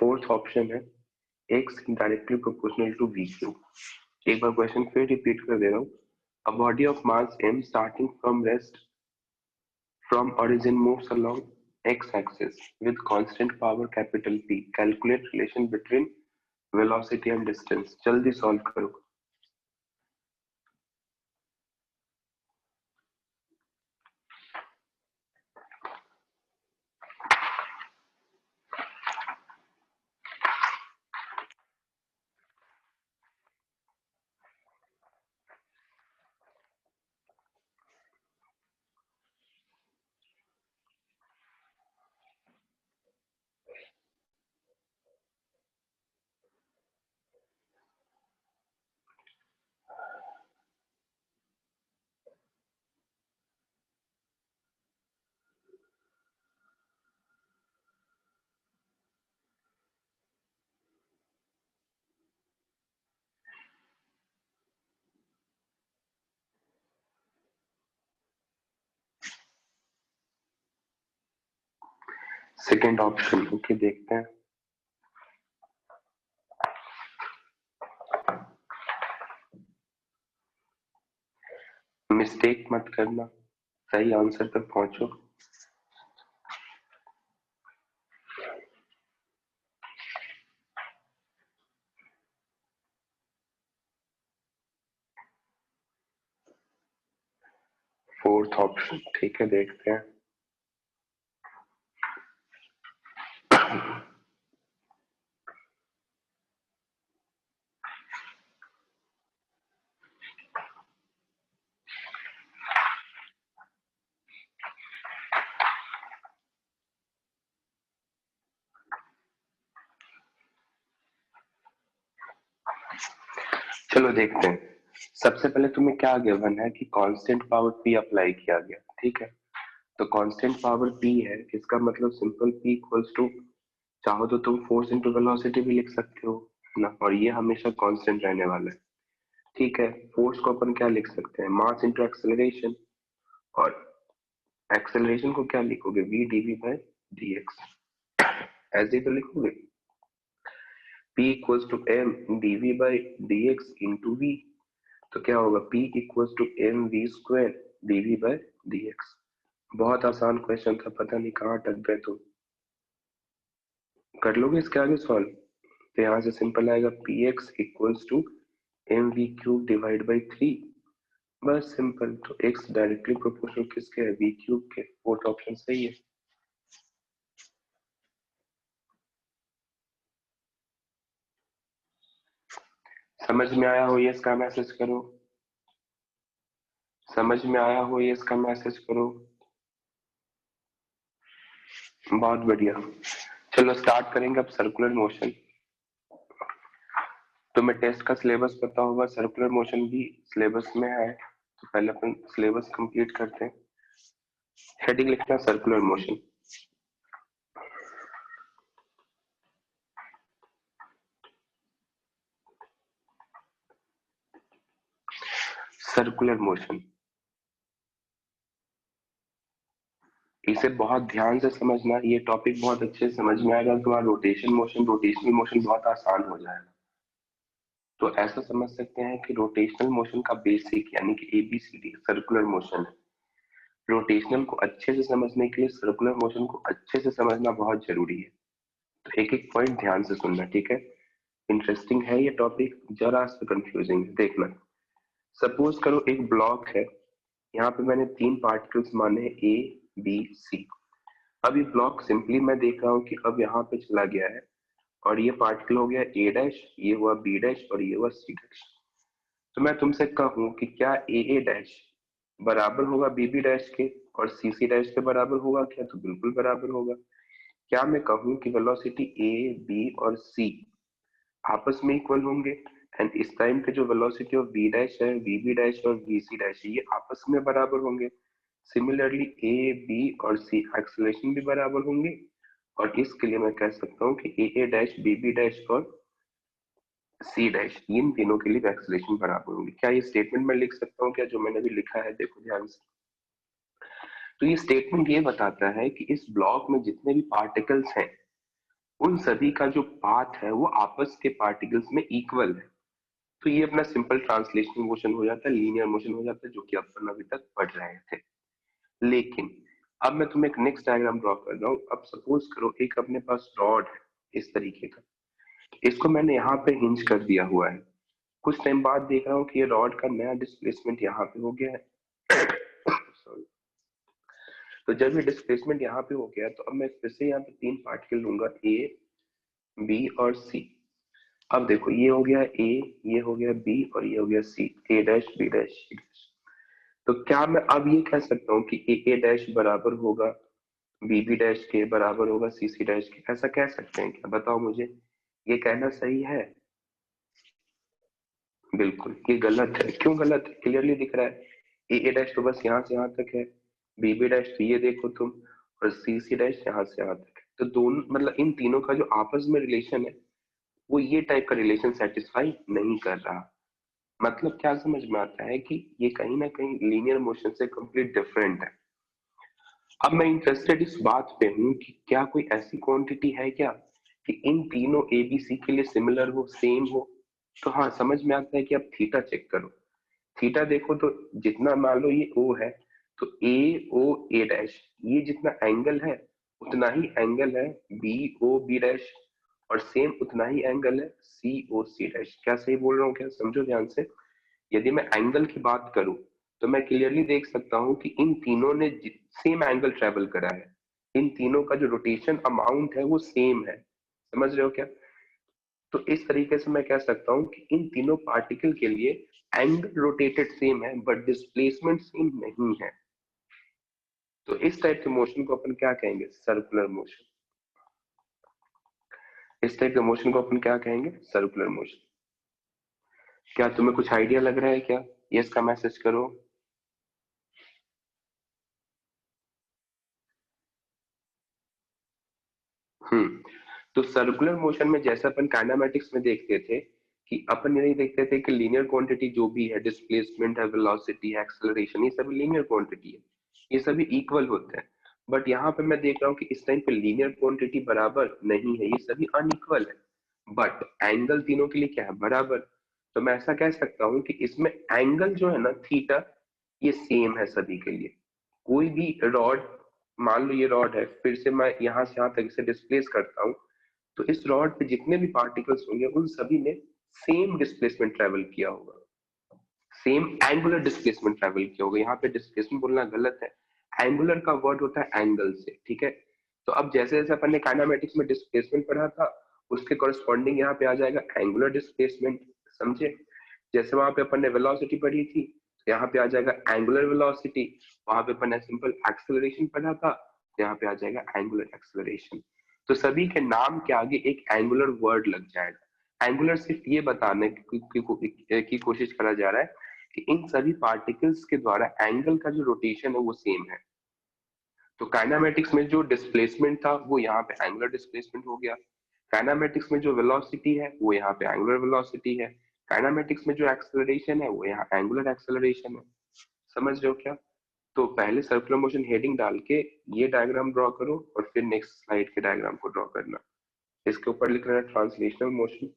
Fourth option है x directly proportional to v cube. एक बार क्वेश्चन फिर रिपीट कर दे रहा हूँ। A body of mass m starting from rest from origin moves along x-axis with constant power capital P. Calculate relation between velocity and distance. जल्दी solve करो। Second option okay देखते हैं। मिस्टेक मत करना, सही आंसर तक पहुंचो। फोर्थ ऑप्शन ठीक है, देखते हैं। चलो देखते हैं। सबसे पहले तुम्हें क्या गिवन है कि कांस्टेंट पावर P अप्लाई किया गया, ठीक है। तो कांस्टेंट पावर P है, इसका मतलब सिंपल P इक्वल्स टू, चाहो तो तुम फोर्स इंटू वेलोसिटी भी लिख सकते हो ना, और ये हमेशा कांस्टेंट रहने वाला है, ठीक है। फोर्स को अपन क्या लिख सकते हैं, मास इंटू एक्सेलरेशन, और एक्सेलरेशन को क्या लिखोगे, v dv बाय dx, ऐसे तो लिखोगे। P equals to m dv by dx into v, तो क्या होगा, P equals to m v square dv by dx। बहुत आसान क्वेश्चन था, पता नहीं कहाँ अटक गए तुम। कर लोगे इसके आगे सॉल्व? तो यहाँ से सिंपल आएगा px equals to m v cube divide by 3, बस सिंपल। तो x डायरेक्टली प्रोपोर्शनल किसके है, v क्यूब के। फोर्थ ऑप्शन सही है। समझ में आया हो ये इसका मैसेज करो, समझ में आया हो ये इसका मैसेज करो। बहुत बढ़िया, चलो स्टार्ट करेंगे अब सर्कुलर मोशन। तुम्हें टेस्ट का सिलेबस पता होगा, सर्कुलर मोशन भी सिलेबस में है, तो पहले अपन सिलेबस कंप्लीट करते हैं। हेडिंग लिखना सर्कुलर मोशन। सर्कुलर मोशन, इसे बहुत ध्यान से समझना, ये टॉपिक बहुत अच्छे से समझ में आएगा। तुम्हारा रोटेशन मोशन, रोटेशनल मोशन बहुत आसान हो जाएगा। तो ऐसा समझ सकते हैं कि रोटेशनल मोशन का बेसिक यानी कि एबीसीडी सर्कुलर मोशन है। रोटेशनल को अच्छे से समझने के लिए सर्कुलर मोशन को अच्छे से समझना बहुत जरूरी है। तो एक एक पॉइंट ध्यान से सुनना, ठीक है। इंटरेस्टिंग है ये टॉपिक, जरा सा कंफ्यूजिंग है, देखना। सपोज करो एक ब्लॉक है, यहाँ पे मैंने 3 पार्टिकल्स माने ए बी सी। अब ये ब्लॉक सिंपली मैं देख रहा हूँ कि अब यहाँ पे चला गया है, और ये पार्टिकल हो गया ए डैश, ये हुआ बी डैश, और ये हुआ सी डैश। तो मैं तुमसे कहूँ कि क्या ए डैश बराबर होगा बी बी डैश के, और सी डैश के बराबर होगा क्या, तो बिल्कुल बराबर होगा। क्या मैं कहूँ कि वेलोसिटी ए बी और सी आपस में इक्वल होंगे, एंड इस टाइम पे जो वेलोसिटी ऑफ बी डैश है, वी बी डैश और वी सी डैश है, ये आपस में बराबर होंगे। सिमिलरली ए बी और सी एक्सेलरेशन भी बराबर होंगे, और इसके लिए मैं कह सकता हूँ कि ए डैश बी बी डैश और सी डैश इन तीनों के लिए एक्सेलरेशन बराबर होंगे। क्या ये स्टेटमेंट मैं लिख सकता हूँ क्या, जो मैंने भी लिखा है, देखो ध्यान से। तो ये स्टेटमेंट ये बताता है कि इस ब्लॉक में जितने भी पार्टिकल्स हैं उन सभी का जो पाथ है वो आपस के पार्टिकल्स में इक्वल है। तो ये अपना सिंपल ट्रांसलेशनल मोशन हो जाता है, लीनियर मोशन हो जाता है, जो कि अपन अभी तक पढ़ रहे थे। लेकिन अब मैं तुम्हें एक नेक्स्ट डायग्राम ड्रॉ कर रहा हूँ। अब सपोज करो एक अपने पास रॉड है इस तरीके का, इसको मैंने यहाँ पे हिंज कर दिया हुआ है। कुछ टाइम बाद देख रहा हूँ कि ये रॉड का नया डिस्प्लेसमेंट यहाँ पे हो गया है। Sorry. तो जब ये डिस्प्लेसमेंट यहाँ पे हो गया तो अब मैं फिर से यहाँ पे तीन पार्टिकल लूंगा, ए, बी और सी। अब देखो ये हो गया ए, ये हो गया बी और ये हो गया C, A dash B dash C dash. तो क्या मैं अब ये कह सकता हूँ कि ए डैश बराबर होगा बी बी डैश के, बराबर होगा सी सी डैश के? ऐसा कह सकते हैं क्या? बताओ मुझे, ये कहना सही है? बिल्कुल ये गलत है। क्यों गलत है? क्लियरली दिख रहा है ए डैश तो बस यहाँ से यहाँ तक है, बी डैश तो ये देखो तुम, और सी डैश यहाँ से यहाँ तक है। तो दोनों मतलब इन तीनों का जो आपस में रिलेशन है वो ये टाइप का रिलेशन सेटिस्फाई नहीं कर रहा। मतलब क्या समझ में आता है कि ये कहीं ना कहीं लीनियर मोशन से कंप्लीट डिफरेंट है। अब मैं इंटरेस्टेड इस बात पे हूँ कि क्या कोई ऐसी क्वांटिटी है क्या कि इन तीनों एबीसी के लिए सिमिलर हो, सेम हो? तो हाँ, समझ में आता है कि अब थीटा चेक करो। थीटा देखो तो जितना मान लो ये ओ है, तो ए ओ ए डैश, ये जितना एंगल है उतना ही एंगल है बी ओ बी डैश, और सेम उतना ही एंगल है सी ओ सी डैश। क्या सही बोल रहा हूँ क्या? समझो ध्यान से। यदि मैं एंगल की बात करूं तो मैं क्लियरली देख सकता हूं कि इन तीनों ने सेम एंगल ट्रेवल करा है। इन तीनों का जो रोटेशन अमाउंट है वो सेम है। समझ रहे हो क्या? तो इस तरीके से मैं कह सकता हूं कि इन तीनों पार्टिकल के लिए एंगल रोटेटेड सेम है बट डिस्प्लेसमेंट सेम नहीं है। तो इस टाइप के मोशन को अपन क्या कहेंगे? Circular motion. इस टाइप के मोशन को अपन क्या कहेंगे? Circular motion. क्या तुम्हें कुछ आइडिया लग रहा है क्या? यस का मैसेज करो। हम्म। तो सर्कुलर मोशन में जैसे अपन काइनेमेटिक्स में देखते थे कि अपन ये नहीं देखते थे कि लीनियर क्वांटिटी जो भी है, डिस्प्लेसमेंट है, वेलोसिटी है, एक्सेलरेशन, ये सभी लीनियर क्वांटिटी है, ये सभी इक्वल होते हैं। बट यहाँ पे मैं देख रहा हूँ कि इस टाइम पे लीनियर क्वांटिटी बराबर नहीं है, ये सभी अनइक्वल है। बट एंगल तीनों के लिए क्या है? बराबर। तो मैं ऐसा कह सकता हूँ कि इसमें एंगल जो है ना, थीटा, ये सेम है सभी के लिए। कोई भी रॉड, मान लो ये रॉड है, फिर से मैं यहाँ से यहाँ तक इसे डिस्प्लेस करता हूँ, तो इस रॉड पे जितने भी पार्टिकल्स होंगे उन सभी ने सेम डिस्प्लेसमेंट ट्रेवल किया होगा, सेम एंगुलर डिस्प्लेसमेंट ट्रेवल किया होगा। यहाँ पे डिस्प्लेसमेंट बोलना गलत है, एंगुलर का वर्ड होता है एंगल से, ठीक है? तो अब जैसे जैसे अपन ने काइनेमेटिक्स में डिस्प्लेसमेंट पढ़ा था, उसके कॉरेस्पॉन्डिंग यहाँ पे आ जाएगा एंगुलर डिस्प्लेसमेंट। समझे? जैसे वहां पे अपन ने वेलोसिटी पढ़ी थी, तो यहाँ पे आ जाएगा एंगुलर वेलोसिटी। वहां पे अपन ने सिंपल एक्सेलरेशन पढ़ा था, तो यहाँ पे आ जाएगा एंगुलर एक्सेलरेशन। तो सभी के नाम के आगे एक एंगुलर वर्ड लग जाएगा। एंगुलर सिर्फ ये बताने की कोशिश करा जा रहा है कि इन सभी पार्टिकल्स के द्वारा एंगल का जो रोटेशन है वो सेम है। तो काइनेमेटिक्स में जो डिस्प्लेसमेंट था वो यहाँ पे एंगुलर डिस्प्लेसमेंट हो गया, काइनेमेटिक्स में जो वेलोसिटी है वो यहाँ पे एंगुलर वेलोसिटी है, काइनेमेटिक्स में जो एक्सेलरेशन है वो यहाँ एंगुलर एक्सेलरेशन है। समझ रहे हो क्या? तो पहले सर्कुलर मोशन हेडिंग डाल के ये डायग्राम ड्रॉ करो और फिर नेक्स्ट स्लाइड के डायग्राम को ड्रॉ करना। इसके ऊपर लिख रहा है ट्रांसलेशनल मोशन।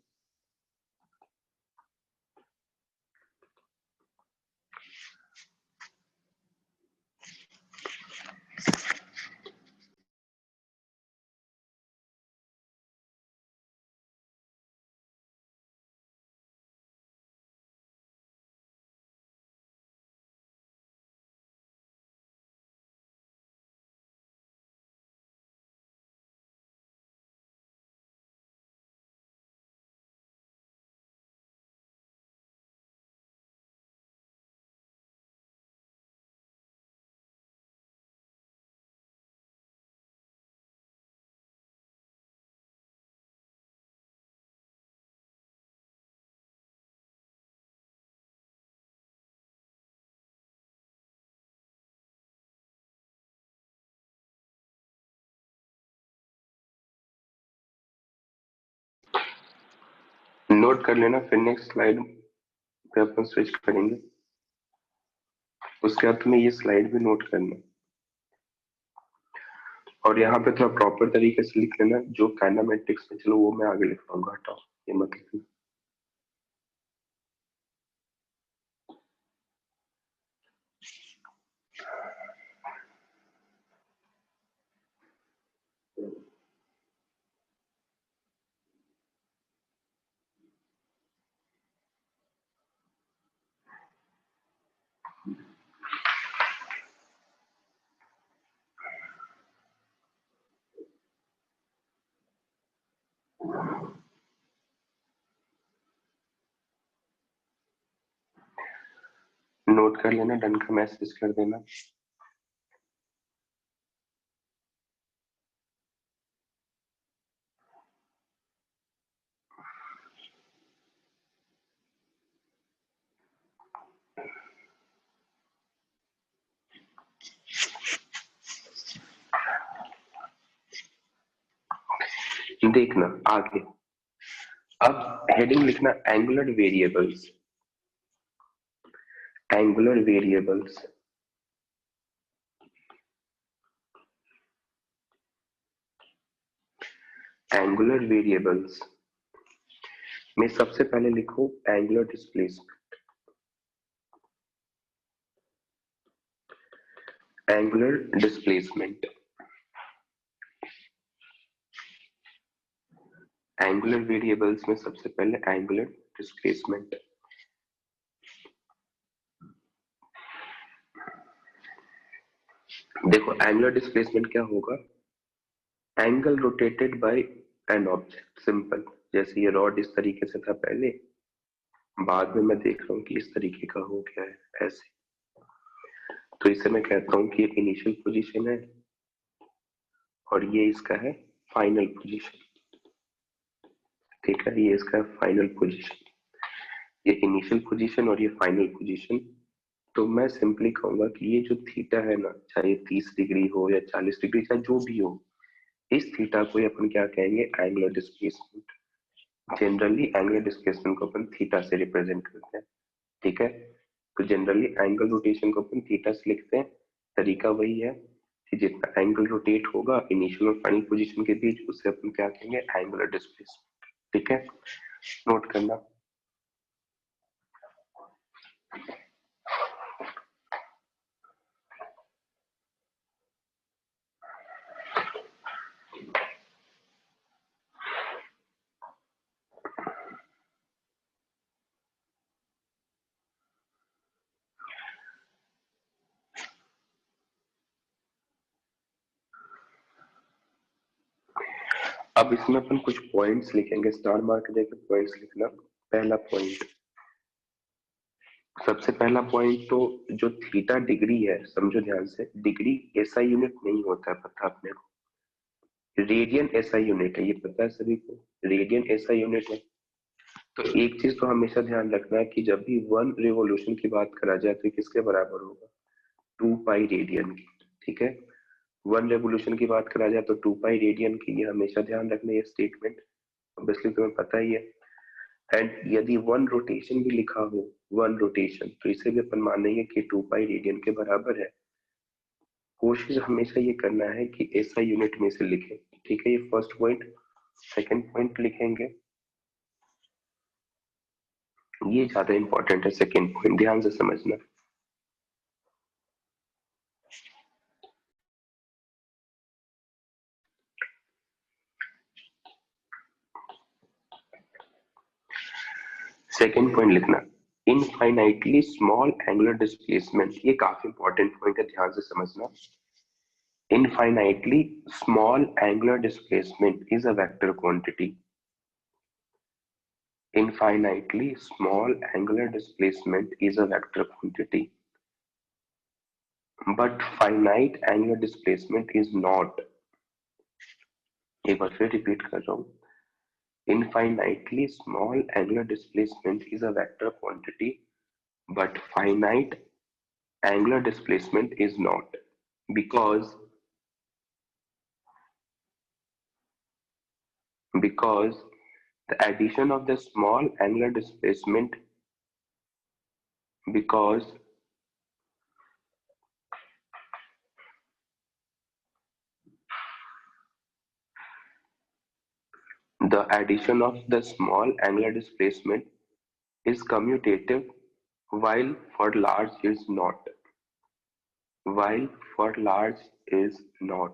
नोट कर लेना, फिर नेक्स्ट स्लाइड पे अपन स्विच करेंगे। उसके बाद तुम्हें ये स्लाइड भी नोट करना। और यहाँ पे थोड़ा प्रॉपर तरीके से लिख लेना, जो काइनेमेटिक्स में, चलो वो मैं आगे लिख पाऊंगा, हटाओ ये मत लिखना। नोट कर लेना, डन का मैसेज कर देना। देखना आगे, अब हेडिंग लिखना angular variables. Angular variables, angular variables में सबसे पहले लिखो angular displacement. Angular displacement, angular variables में सबसे पहले एंगुलर डिस्प्लेसमेंट। देखो एंगुलर डिस्प्लेसमेंट क्या होगा, angle rotated bye an object, simple. जैसे ये रॉड इस तरीके से था पहले, बाद में मैं देख रहा हूँ कि इस तरीके का हो गया है ऐसे, तो इसे मैं कहता हूँ कि ये इनिशियल पोजीशन है और ये इसका है फाइनल पोजीशन। ठीक है, ये इसका फाइनल पोजीशन, ये इनिशियल पोजीशन और ये फाइनल पोजीशन। तो मैं सिंपली कहूंगा कि ये जो थीटा है ना, चाहे 30 डिग्री हो या 40 डिग्री, चाहे जो भी हो, इस थीटा को अपन क्या कहेंगे, angular displacement. Generally angular displacement को अपन थीटा से रिप्रेजेंट करते हैं। ठीक है, तो जनरली एंगल रोटेशन को अपन थीटा से लिखते हैं। तरीका वही है कि जितना एंगल रोटेट होगा इनिशियल और फाइनल पोजीशन के बीच, उसे अपन क्या कहेंगे, एंगुलर डिस्प्लेसमेंट। ठीक है, नोट करना। अब इसमें अपन कुछ पॉइंट्स लिखेंगे, स्टार मार्क देकर पॉइंट्स लिखना। पहला पॉइंट, सबसे पहला पॉइंट तो जो थीटा डिग्री है, समझो ध्यान से, डिग्री ऐसा यूनिट नहीं होता है, पता अपने को। रेडियन ऐसा यूनिट है, ये पता है सभी को, रेडियन ऐसा यूनिट है। तो एक चीज तो हमेशा ध्यान रखना है कि जब भी 1 रिवॉल्यूशन की बात करा जाए तो किसके बराबर होगा, 2 पाई रेडियन की। ठीक है, 1 रेवोल्यूशन की बात करा जाए तो 2 पाई रेडियन की, ये हमेशा ध्यान रखना, ये स्टेटमेंट ऑब्वियसली तुम्हें पता ही है। एंड यदि 1 रोटेशन भी लिखा हो, 1 रोटेशन, तो इसे भी अपन मानेंगे कि 2 पाई रेडियन के बराबर है। कोशिश हमेशा ये करना है कि ऐसा यूनिट में से लिखे। ठीक है, ये फर्स्ट पॉइंट। सेकंड पॉइंट लिखेंगे, ये ज्यादा इंपॉर्टेंट है, सेकंड पॉइंट ध्यान से समझना। सेकंड पॉइंट लिखना, इनफाइनाइटली स्मॉल एंगुलर डिस्प्लेसमेंट। ये काफी इंपॉर्टेंट पॉइंट है, ध्यान से समझना। Infinitely small angular displacement is a vector quantity. Infinitely small angular displacement is a vector quantity. But finite angular displacement is not. एक बार फिर रिपीट कर रहा हूँ, infinitely small angular displacement is a vector quantity, but finite angular displacement is not, because the addition of the small angular displacement, because The addition of the small angular displacement is commutative while for large is not. While for large is not.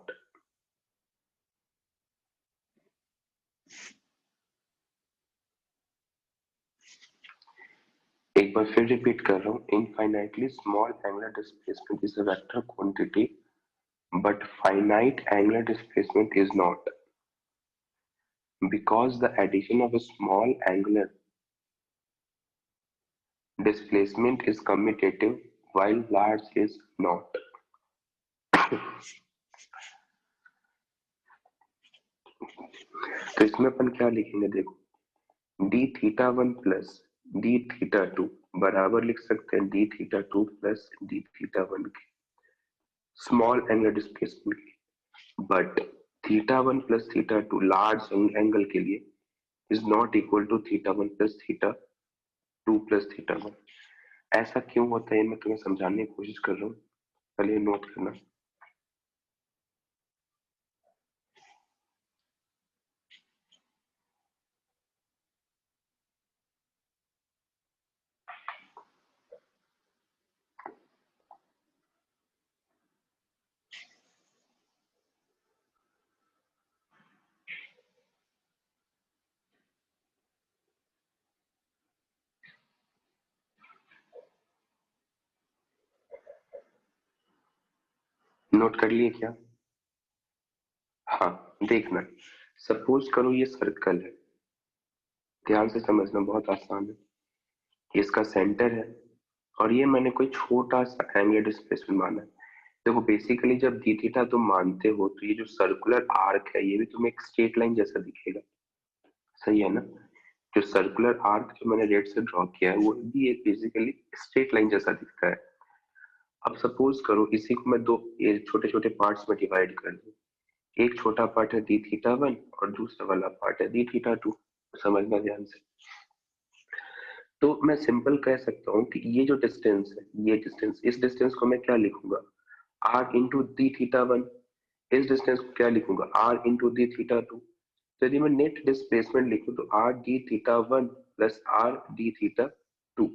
एक बार फिर repeat कर रहा हूँ. Infinitely small angular displacement is a vector quantity, but finite angular displacement is not, because the addition of a small angular displacement is commutative while large is not. तो इसमें अपन क्या लिखेंगे, देखो, d theta one plus d theta two बराबर लिख सकते हैं d theta two plus d theta one के स्मॉल एंगल डिस्प्लेसमेंट के, but theta one plus theta two large angle के लिए is not equal to theta one plus theta two plus theta one. ऐसा क्यों होता है मैं तुम्हें समझाने की कोशिश कर रहा हूँ, पहले नोट करना. नोट कर लिए क्या? हाँ, देखना, सपोज करो ये सर्कल है, ध्यान से समझना, बहुत आसान है. ये इसका सेंटर है और ये मैंने कोई छोटा सा एंगुलर डिस्प्लेसमेंट माना है. देखो बेसिकली जब डी थीटा तुम मानते हो तो ये जो सर्कुलर आर्क है ये भी तुम्हें एक स्ट्रेट लाइन जैसा दिखेगा, सही है ना? जो सर्कुलर आर्क जो मैंने रेड से ड्रॉ किया है वो भी एक बेसिकली स्ट्रेट लाइन जैसा दिखता है. अब सपोज करो इसी को मैं दो छोटे छोटे पार्ट्स में डिवाइड कर दूं. एक छोटा पार्ट है डी थीटा वन और दूसरा वाला पार्ट है डी थीटा टू. समझना ध्यान से. तो मैं सिंपल कह सकता हूँ कि ये जो डिस्टेंस है, ये डिस्टेंस, इस डिस्टेंस को मैं क्या लिखूंगा, r into d theta one. इस डिस्टेंस को क्या लिखूंगा, r into d theta two. तो यदि मैं नेट डिस्प्लेसमेंट लिखूं तो r d theta one plus r d theta two.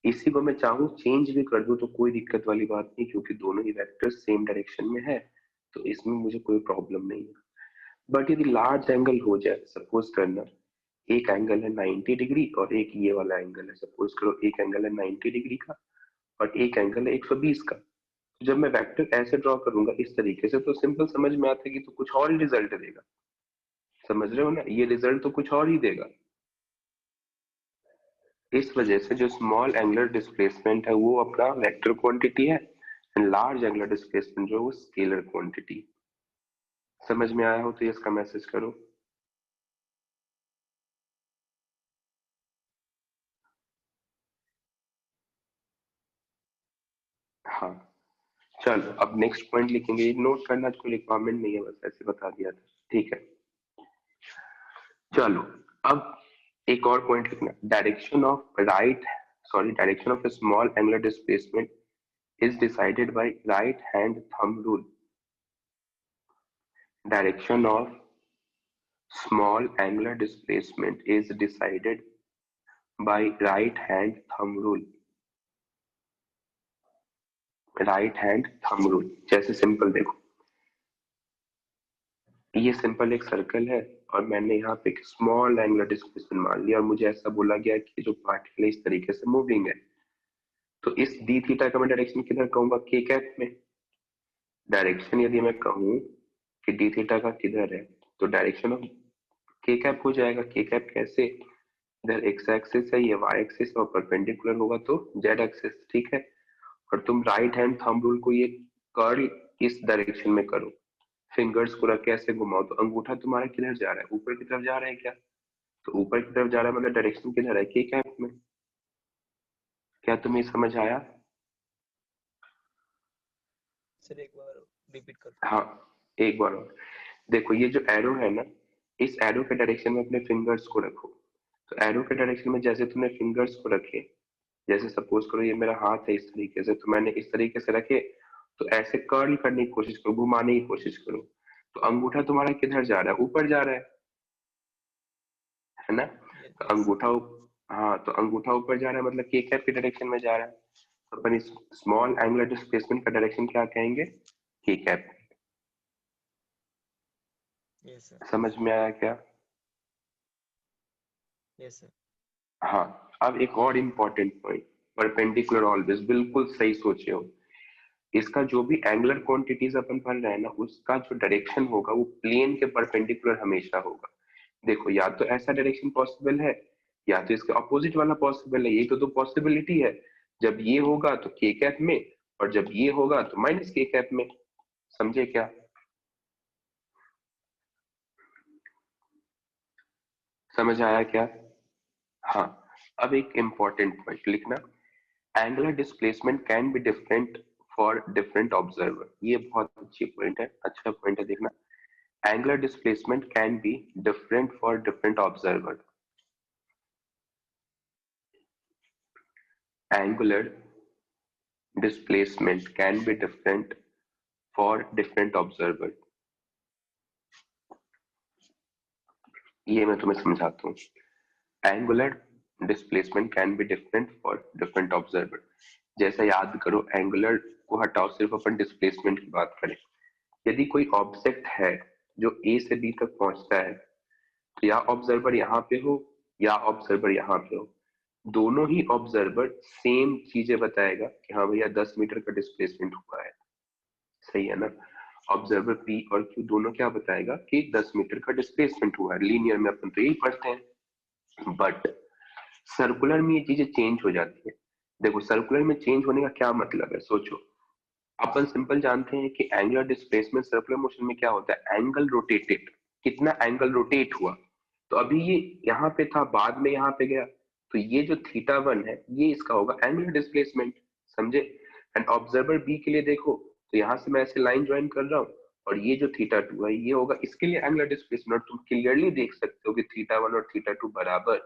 इसी को मैं चाहूँ चेंज भी कर दूं तो कोई दिक्कत वाली बात नहीं, क्योंकि दोनों ही वेक्टर सेम डायरेक्शन में है, तो इसमें मुझे कोई प्रॉब्लम नहीं है. बट यदि लार्ज एंगल हो जाए, सपोज करना एक एंगल है 90 डिग्री और एक ये वाला एंगल है, सपोज करो एक एंगल है 90 डिग्री का और एक एंगल है 120 का. तो जब मैं वेक्टर ऐसे ड्रॉ करूंगा इस तरीके से तो सिंपल समझ में आता है कि तो कुछ और ही रिजल्ट देगा. समझ रहे हो ना, ये रिजल्ट तो कुछ और ही देगा. इस वजह से जो स्मॉल एंगुलर डिस्प्लेसमेंट है वो अपना वेक्टर क्वांटिटी है एंड लार्ज एंगुलर डिस्प्लेसमेंट जो है वो स्केलर क्वांटिटी. समझ में आया हो तो इसका मैसेज करो. हाँ, चलो अब नेक्स्ट पॉइंट लिखेंगे. ये नोट करना कोई रिक्वायरमेंट नहीं है, बस ऐसे बता दिया था, ठीक है. चलो अब एक और पॉइंट लिखना, direction of direction of A small angular displacement is decided by right hand thumb rule. Direction of small angular displacement is decided by right hand thumb rule. Right hand thumb rule जैसे simple देखो, ये simple एक circle है और मैंने यहाँ पे एक स्मॉल एंगुलर डिस्प्लेसमेंट मान लिया और मुझे ऐसा बोला गया कि जो पार्टिकल इस तरीके से मूविंग है, तो इस डी थीटा का मैं डायरेक्शन किधर कहूंगा, के कैप में. डायरेक्शन यदि मैं कहूँ कि डी थीटा का किधर है तो डायरेक्शन ऑफ के कैप हो जाएगा. के कैप कैसे, इधर एक्स एक्सिस है, ये वाई एक्सिस और परपेंडिकुलर होगा तो जेड एक्सिस, ठीक है. और तुम राइट हैंड थंब रूल को ये कर्ल इस डायरेक्शन में करो, फिंगर्स को रख के ऐसे घुमाओ तो अंगूठा तुम्हारा किधर जा रहा है, ऊपर की तरफ जा रहा है क्या? तो ऊपर की तरफ जा रहा है मतलब डायरेक्शन किधर है, के कैप में. क्या तुम्हें समझ आया? सर एक बार रिपीट कर. हाँ, एक बार और देखो, ये जो एरो है ना, इस एरो के डायरेक्शन में अपने फिंगर्स को रखो. तो एरो के डायरेक्शन में जैसे तुमने फिंगर्स को रखे, जैसे सपोज करो ये मेरा हाथ है इस तरीके से, तो मैंने इस तरीके से रखे, तो ऐसे कर्ल करने की कोशिश करो, घुमाने की कोशिश करो, तो अंगूठा तुम्हारा किधर जा रहा है, ऊपर जा रहा है. है ना। तो अंगूठा हाँ, तो अंगूठा ऊपर जा रहा है मतलब के कैप की डायरेक्शन में जा रहा है, तो अपन इस स्मॉल एंगुलर डिस्प्लेसमेंट का डायरेक्शन क्या कहेंगे, के कैप। Yes sir. समझ में आया क्या? Yes sir. हाँ, अब एक और इम्पोर्टेंट पॉइंट, परपेंडिकुलर ऑलवेज, बिल्कुल सही सोचे हो। इसका जो भी एंगुलर क्वांटिटीज अपन पढ़ रहे हैं ना, उसका जो डायरेक्शन होगा वो प्लेन के परपेंडिकुलर हमेशा होगा। देखो, या तो ऐसा डायरेक्शन पॉसिबल है, या तो इसके अपोजिट वाला पॉसिबल है, ये तो दो पॉसिबिलिटी है। जब ये होगा तो के कैप में, और जब ये होगा तो माइनस के कैप में। समझे क्या? समझ आया क्या? हाँ, अब एक इंपॉर्टेंट पॉइंट लिखना, angular displacement can be different for different observer. ये बहुत अच्छी पॉइंट है, अच्छा पॉइंट है, देखना। Angular displacement can be different for different observer. Angular displacement can be different for different observer. ये मैं तुम्हें समझाता हूँ। Angular displacement can be different for different observer. जैसा याद करो, एंगुलर को हटाओ, सिर्फ अपन डिस्प्लेसमेंट की बात करें। यदि कोई ऑब्जेक्ट है जो ए से बी तक पहुंचता है, तो या ऑब्जर्वर यहाँ पे हो या ऑब्जर्वर यहाँ पे हो, दोनों ही ऑब्जर्वर सेम चीजें बताएगा कि हाँ भैया 10 मीटर का डिस्प्लेसमेंट हुआ है। सही है ना? ऑब्जर्वर पी और क्यू दोनों क्या बताएगा कि 10 मीटर का डिस्प्लेसमेंट हुआ है। लीनियर में अपन तो यही पढ़ते हैं, बट सर्कुलर में ये चीजें चेंज हो जाती है। देखो, सर्कुलर में चेंज होने का क्या मतलब है, सोचो। अपन सिंपल जानते हैं कि एंगुलर डिस्प्लेसमेंट सर्कुलर मोशन में क्या होता है, एंगल रोटेटेड, कितना एंगल रोटेट हुआ। तो अभी ये यहाँ पे था, बाद में यहाँ पे गया, तो ये जो थीटा वन है ये इसका होगा एंगुलर डिस्प्लेसमेंट। समझे? एंड ऑब्जर्वर बी के लिए देखो, तो यहाँ से मैं ऐसे लाइन ज्वाइन कर रहा हूँ, और ये जो थीटा टू है ये होगा इसके लिए एंगुलर डिस्प्लेसमेंट। तुम क्लियरली देख सकते हो कि थीटा वन और थीटा टू बराबर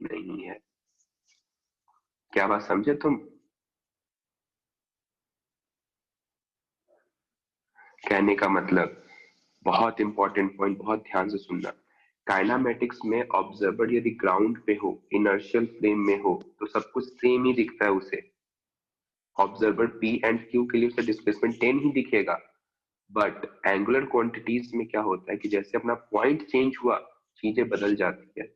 नहीं है। क्या बात समझे तुम? कहने का मतलब, बहुत इंपॉर्टेंट पॉइंट, बहुत ध्यान से सुनना। काइनामेटिक्स में ऑब्जर्वर यदि ग्राउंड पे हो, इनर्शियल फ्रेम में हो, तो सब कुछ सेम ही दिखता है उसे। ऑब्जर्वर पी एंड क्यू के लिए उसे डिस्प्लेसमेंट 10 ही दिखेगा। बट एंगुलर क्वांटिटीज में क्या होता है कि जैसे अपना पॉइंट चेंज हुआ, चीजें बदल जाती है।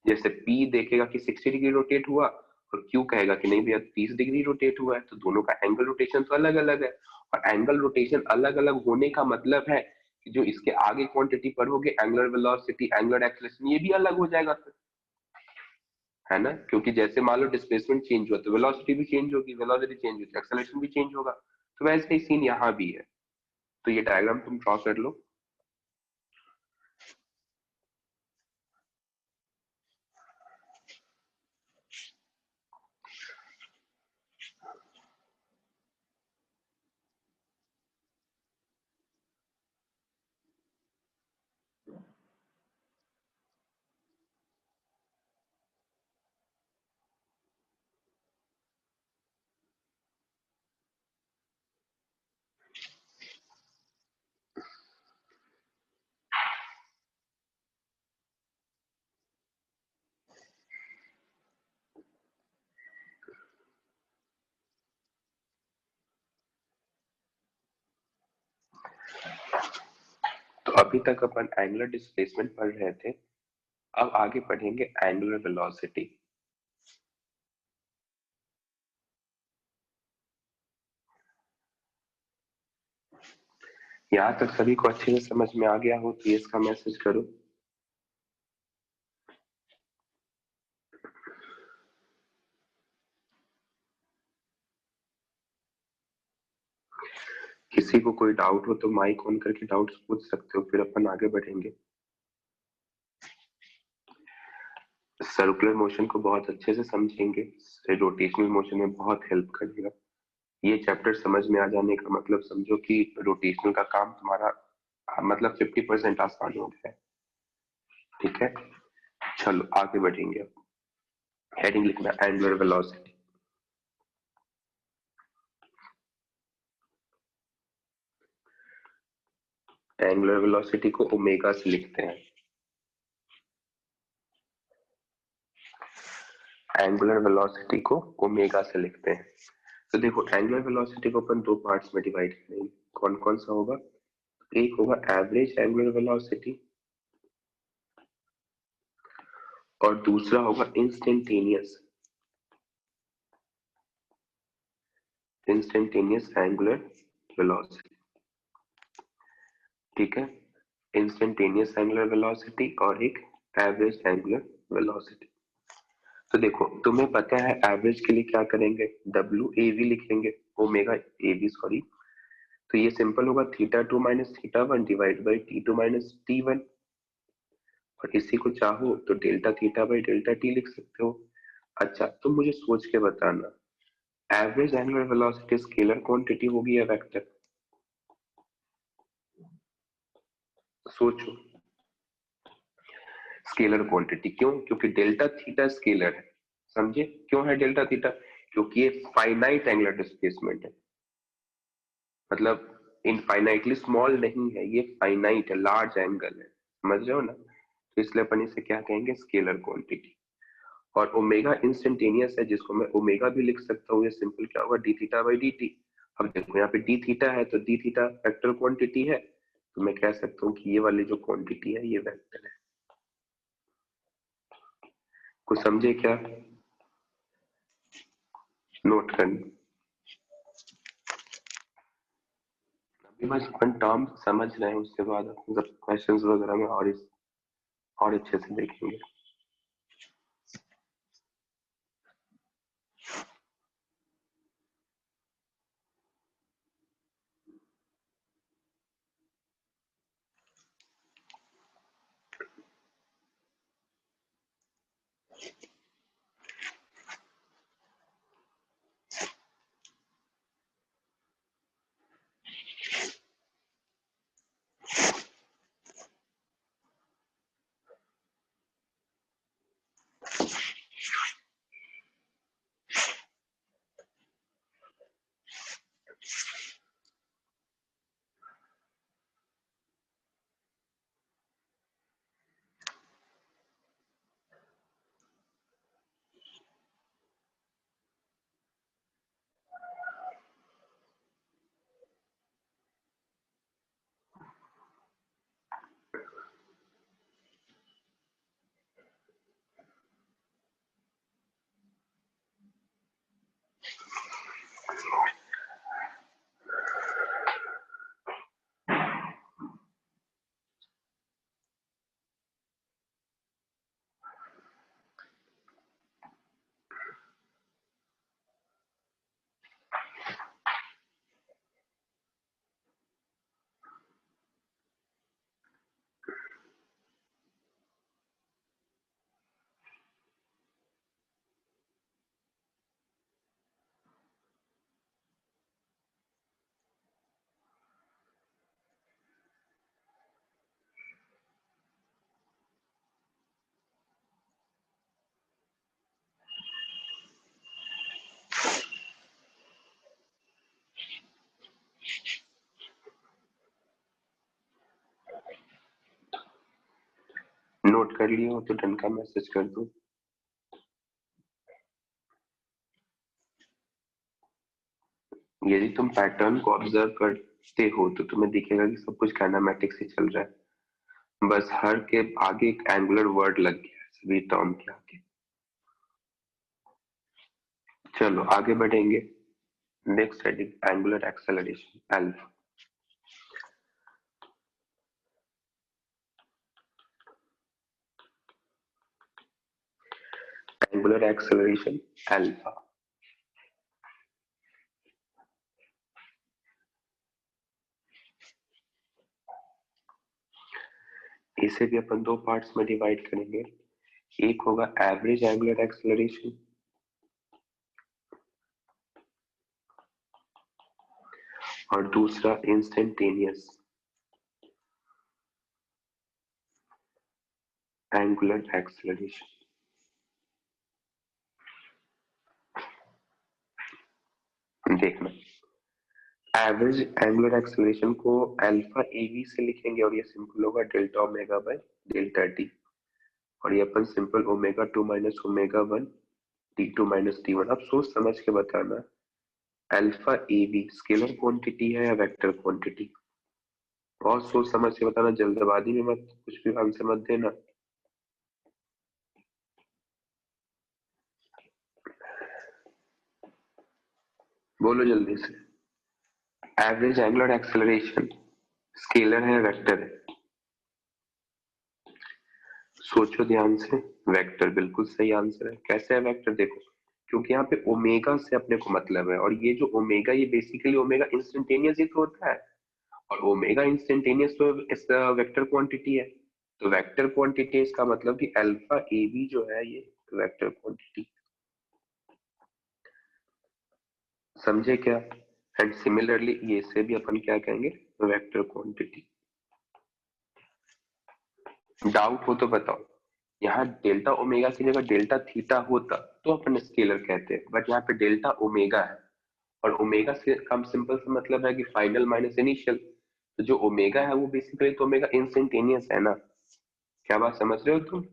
जैसे पी देखेगा कि 60 डिग्री रोटेट हुआ, और क्यू कहेगा कि नहीं भैया 30 डिग्री रोटेट हुआ है, तो दोनों का एंगल रोटेशन तो अलग अलग है। और एंगल रोटेशन अलग अलग होने का मतलब है कि जो इसके आगे क्वांटिटी पढ़ोगे, एंगुलर वेलोसिटी, एंगुलर एक्सेलरेशन, ये भी अलग हो जाएगा फिर, है ना। क्योंकि जैसे मान लो डिस्प्लेसमेंट चेंज हुआ तो वेलोसिटी भी चेंज होगी, वेलोसिटी चेंज हुई तो एक्सेलरेशन भी चेंज होगा। तो वैसे ही सीन यहाँ भी है। तो ये डायग्राम तुम ड्रॉ कर लो। तो अभी तक अपन एंगुलर डिस्प्लेसमेंट पढ़ रहे थे, अब आगे पढ़ेंगे एंगुलर वेलोसिटी। यहाँ तक सभी को अच्छे से समझ में आ गया हो तो ये इसका मैसेज करो। किसी को कोई डाउट हो तो माइक ऑन करके डाउट्स पूछ सकते हो, फिर अपन आगे बढ़ेंगे। सर्कुलर मोशन को बहुत अच्छे से समझेंगे, रोटेशनल मोशन में बहुत हेल्प करेगा। ये चैप्टर समझ में आ जाने का मतलब समझो कि रोटेशनल का काम तुम्हारा मतलब 50% आसान हो गया है। ठीक है, चलो आगे बढ़ेंगे। अब हेडिंग लिखना, एंगुलर वेलोसिटी। एंगुलर वेलोसिटी को ओमेगा से लिखते हैं। एंगुलर वेलोसिटी को ओमेगा से लिखते हैं। तो देखो एंगुलर वेलोसिटी को अपन दो पार्ट्स में डिवाइड करेंगे। कौन कौन सा होगा? एक होगा एवरेज एंगुलर वेलोसिटी और दूसरा होगा इंस्टेंटेनियस एंगुलर वेलोसिटी। ठीक है, इंस्टेंटेनियस एंगुलर वेलोसिटी और एक एवरेज एंगुलर वेलोसिटी। तो देखो तुम्हें पता है एवरेज के लिए क्या करेंगे, डब्ल्यू ए वी लिखेंगे, ओमेगा ए वी सॉरी। तो ये सिंपल होगा theta two minus theta one divide by t two minus t one. और इसी को चाहो तो delta theta by delta t लिख सकते हो। अच्छा तुम मुझे सोच के बताना, average angular velocity scalar quantity होगी या वेक्टर? सोचो। Scalar quantity. क्यों? क्योंकि डेल्टा थीटा स्केलर है। समझे क्यों है डेल्टा थीटा? क्योंकि ये फाइनाइट एंगुलर डिस्प्लेसमेंट है, मतलब इनफाइनाइटली स्मॉल नहीं है, ये फाइनाइट है, लार्ज एंगल है। समझ रहे हो ना? तो इसलिए अपन इसे क्या कहेंगे, स्केलर क्वांटिटी। और ओमेगा इंस्टेंटेनियस है, जिसको मैं ओमेगा भी लिख सकता हूँ। ये सिंपल क्या होगा, D theta by d T. अब देखो यहाँ पे डी थीटा है तो डी थीटा वेक्टर क्वांटिटी है, तो मैं कह सकता हूँ कि ये वाली जो क्वांटिटी है ये वेक्टर है। कुछ समझे क्या? नोट करना। अभी बस अपन टर्म समझ रहे हैं, उसके बाद अपन जब क्वेश्चंस वगैरह में और अच्छे से देखेंगे। नोट कर लिए हो तो डन का मैसेज कर दो। यदि तुम पैटर्न को ऑब्जर्व करते हो तो तुम्हें दिखेगा कि सब कुछ काइनेमेटिक्स ही चल रहा है, बस हर के आगे एक एंगुलर वर्ड लग गया है सभी टर्म के आगे। चलो आगे बढ़ेंगे। Next heading angular acceleration alpha. Angular acceleration alpha. इसे भी अपन दो पार्ट्स में डिवाइड करेंगे। एक होगा एवरेज एंगुलर एक्सेलरेशन और दूसरा इंस्टेंटेनियस एंगुलर एक्सेलरेशन। देखना, एवरेज एंगुलर एक्सेलरेशन को अल्फा एवी से लिखेंगे और ये सिंपल होगा delta omega by delta T. और ये अपन simple omega two minus omega one T2 minus T1। अब सोच समझ के बताना, alpha A B scalar quantity है या वेक्टर क्वांटिटी? बहुत सोच समझ के बताना, जल्दबाजी में मत कुछ भी आंसर मत देना। बोलो जल्दी से। एवरेज एंगुलर एक्सेलरेशन स्केलर है वेक्टर है? सोचो ध्यान से। वेक्टर बिल्कुल सही आंसर है। कैसे है वेक्टर? देखो, क्योंकि यहाँ पे ओमेगा से अपने को मतलब है, और ये जो ओमेगा, ये बेसिकली ओमेगा इंस्टेंटेनियस ही तो होता है, और ओमेगा इंस्टेंटेनियस तो इस वेक्टर क्वांटिटी है। तो वेक्टर क्वांटिटी इसका मतलब कि अल्फा ए बी जो है ये वेक्टर क्वांटिटी। समझे क्या? एंड सिमिलरली ये से भी अपन क्या कहेंगे? Vector quantity. डाउट हो तो बताओ। यहाँ डेल्टा ओमेगा की जगह डेल्टा थीटा होता तो अपन स्केलर कहते हैं, बट यहाँ पे डेल्टा ओमेगा है, और ओमेगा से कम सिंपल से मतलब है कि फाइनल माइनस इनिशियल। तो जो ओमेगा है वो बेसिकली तो ओमेगा इंस्टेंटेनियस है ना। क्या बात समझ रहे हो तुम?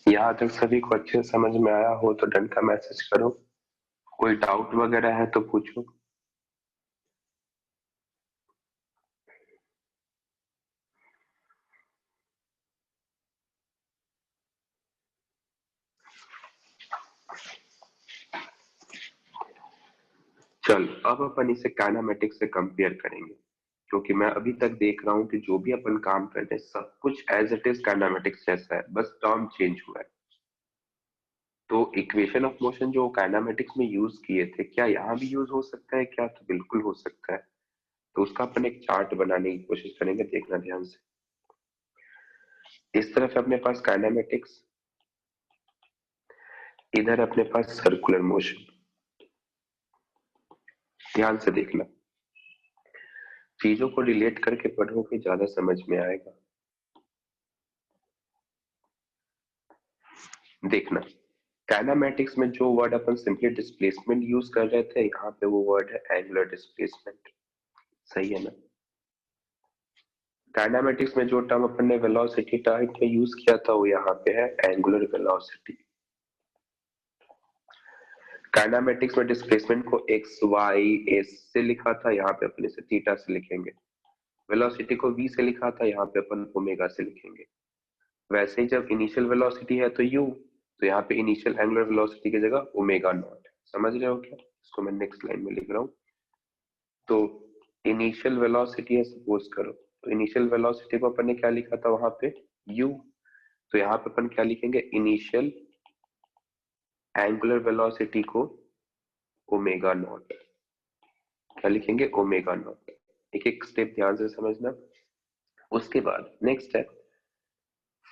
यहाँ तक सभी को अच्छे से समझ में आया हो तो डन का मैसेज करो। कोई डाउट वगैरह है तो पूछो। चल, अब अपन इसे काइनेमेटिक्स से कंपेयर करेंगे, क्योंकि मैं अभी तक देख रहा हूँ कि जो भी अपन काम कर रहे हैं सब कुछ एज इट इज काइनेमेटिक्स जैसा है, बस टर्म चेंज हुआ है। तो इक्वेशन ऑफ मोशन जो काइनेमेटिक्स में यूज किए थे, क्या यहाँ भी यूज हो सकता है क्या? तो बिल्कुल हो सकता है। तो उसका अपन एक चार्ट बनाने की कोशिश करेंगे, देखना ध्यान से। इस तरफ अपने पास काइनेमेटिक्स, इधर अपने पास सर्कुलर मोशन। ध्यान से देखना, चीजों को रिलेट करके पढ़ोगे ज्यादा समझ में आएगा। देखना, काइनेमेटिक्स में जो वर्ड अपन सिंपली डिस्प्लेसमेंट यूज कर रहे थे, यहाँ पे वो वर्ड है एंगुलर डिस्प्लेसमेंट। सही है ना? काइनेमेटिक्स में जो टर्म अपन ने वेलोसिटी टाइप में यूज किया था वो यहाँ पे है एंगुलर वेलोसिटी। काइनेमेटिक्स में डिस्प्लेसमेंट को एक्स वाई एस से लिखा था, यहाँ पे अपन इसे थीटा से लिखेंगे। वेलोसिटी को v से लिखा था, यहाँ पे अपन ओमेगा से लिखेंगे। वैसे ही जब इनिशियल वेलोसिटी है तो u, तो यहाँ पे इनिशियल एंगुलर वेलोसिटी की जगह ओमेगा नॉट। समझ रहे हो क्या? इसको मैं नेक्स्ट लाइन में लिख रहा हूँ। तो इनिशियल वेलोसिटी है सपोज करो, तो इनिशियल वेलोसिटी को अपन ने क्या लिखा था वहां पे? u। तो यहाँ पे अपन क्या लिखेंगे? इनिशियल एंगुलर वेलोसिटी को ओमेगा नॉट। क्या लिखेंगे? Omega naught. एक एक स्टेप ध्यान से समझना। उसके बाद नेक्स्ट है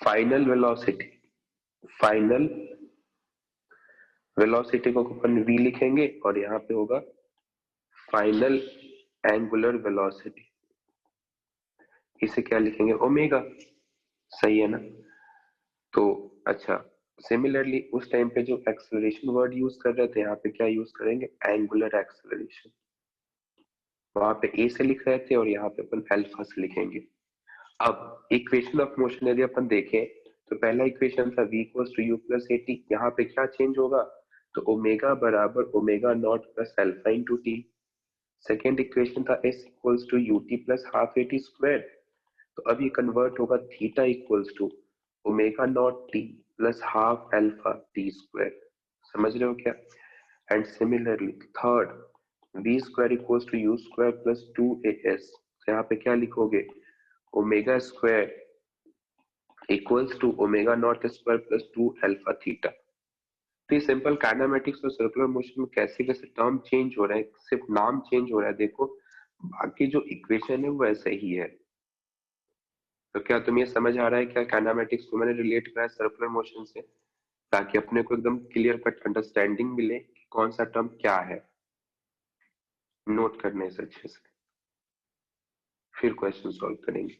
फाइनल वेलोसिटी। फाइनल वेलोसिटी को अपन v लिखेंगे, और यहाँ पे होगा फाइनल एंगुलर वेलोसिटी। इसे क्या लिखेंगे? ओमेगा। सही है ना? तो अच्छा, सिमिलरली उस टाइम पे जो एक्सेलरेशन वर्ड यूज कर रहे थे, यहाँ पे क्या यूज करेंगे? Angular acceleration. वहां पे ए से लिख रहे थे और यहाँ पे अपन अल्फा से लिखेंगे। अब इक्वेशन ऑफ मोशन यदि अपन देखें, तो पहला इक्वेशन था v equals to u plus a t. यहाँ पे क्या चेंज होगा? तो ओमेगा बराबर omega naught plus alpha into t. Second equation था s equals to u t plus half a t square. तो अब ये कन्वर्ट होगा theta equals to omega naught t plus half alpha t square. समझ रहे हो क्या? And similarly third, v square equals to u square plus two a S. यहाँ पे क्या लिखोगे? Omega square equals to omega naught square plus 2 alpha theta. तो ये सिंपल काइनेमेटिक्स और सर्कुलर मोशन में कैसे कैसे टर्म चेंज हो रहा है, सिर्फ नाम चेंज हो रहा है, देखो बाकी जो इक्वेशन है वो ऐसे ही है। तो क्या तुम्हें समझ आ रहा है क्या काइनेमेटिक्स को मैंने रिलेट करा है सर्कुलर मोशन से, ताकि अपने को एकदम क्लियर कट अंडरस्टैंडिंग मिले कि कौन सा टर्म क्या है, नोट करने से अच्छे से फिर क्वेश्चन सॉल्व करेंगे।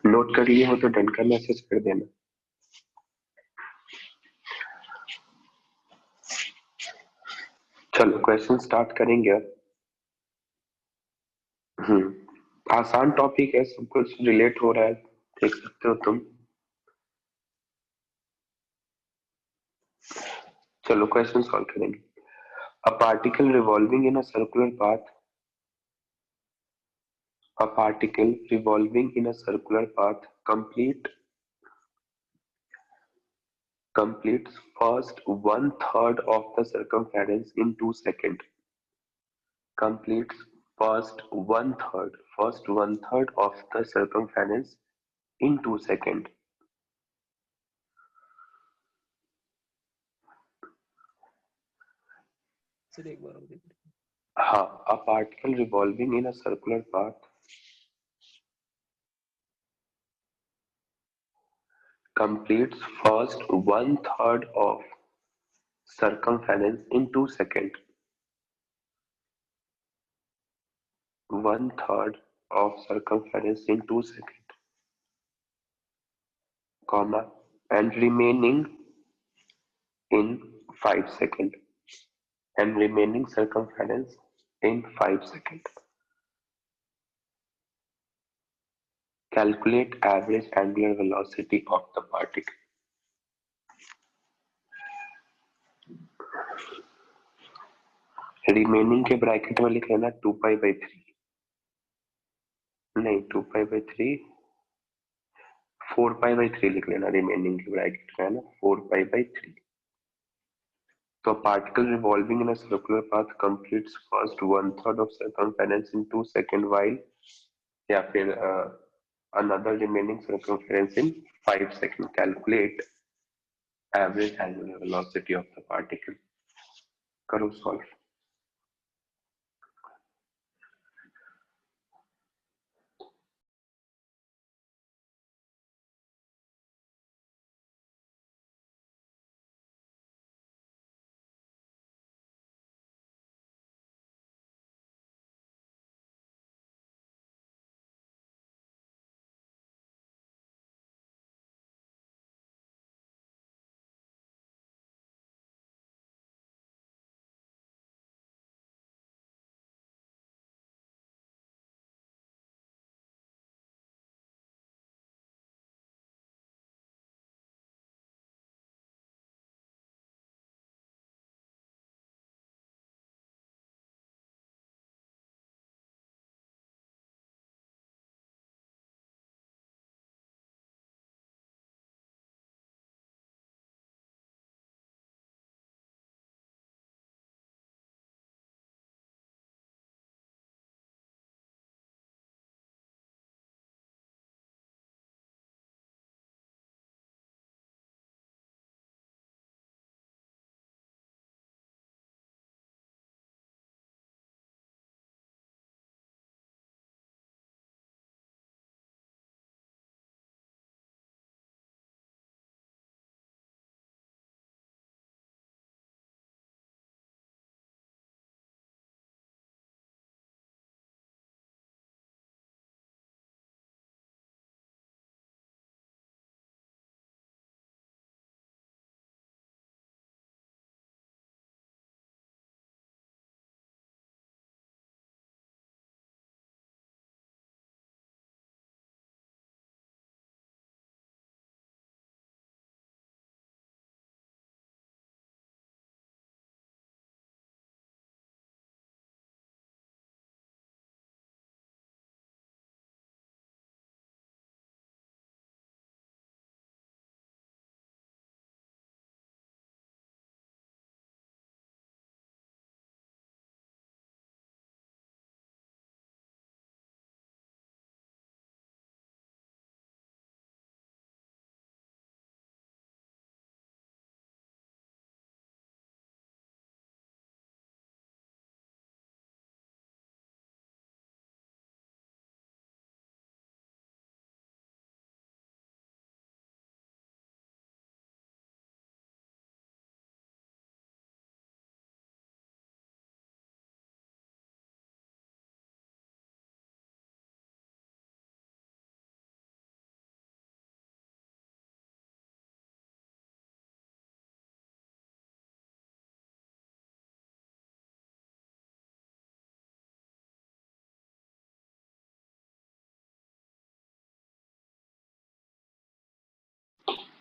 नोट कर लिए हो तो डन का मैसेज कर देना। चलो क्वेश्चन स्टार्ट करेंगे अब। आसान टॉपिक है, सब कुछ रिलेट हो रहा है, देख सकते हो तुम। चलो क्वेश्चन सॉल्व करेंगे। A particle revolving in a circular path, a particle revolving in a circular path completes first one third of the circumference in 2 seconds. Completes first one third of the circumference in 2 seconds. Sir एक बार और repeat। हाँ, a particle revolving in a circular path completes first one third of circumference in 2 seconds. One third of circumference in 2 seconds, comma, and remaining in 5 seconds, and remaining circumference in 5 seconds. Calculate average angular velocity of the particle. Remaining के bracket में लिख लेना 2π/3, नहीं 2π/3, 4π/3 लिख लेना remaining के bracket में, है ना, 4π/3. So a particle revolving in a circular path completes first one third of circumference in 2 seconds, while या फिर another remaining circumference in 5 seconds. Calculate average angular velocity of the particle. करो solve.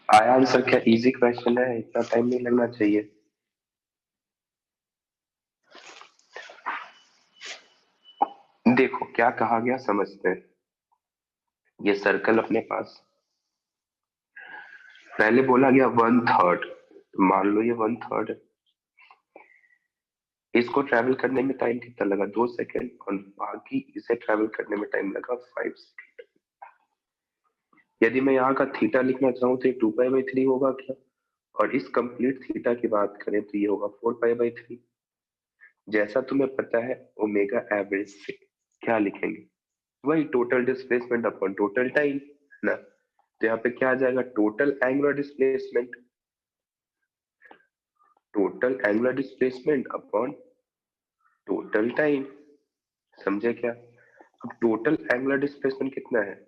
आया answer? क्या easy question है, इतना time नहीं लगना चाहिए। देखो क्या कहा गया समझते हैं। ये सर्कल अपने पास पहले बोला गया 1/3, मान लो ये 1/3 है। इसको ट्रैवल करने में टाइम कितना लगा? 2 सेकेंड, और बाकी इसे ट्रैवल करने में टाइम लगा 5 सेकेंड। यदि मैं यहाँ का थीटा लिखना चाहूँ तो ये 2π/3 होगा क्या? और इस कंप्लीट थीटा की बात करें तो ये होगा 4π/3। जैसा तुम्हें पता है ओमेगा एवरेज से क्या लिखेंगे? वही total displacement upon total time, है ना? तो यहाँ पे क्या आ जाएगा? Total angular displacement, total angular displacement upon total time. समझे क्या? अब टोटल एंगुलर डिस्प्लेसमेंट कितना है?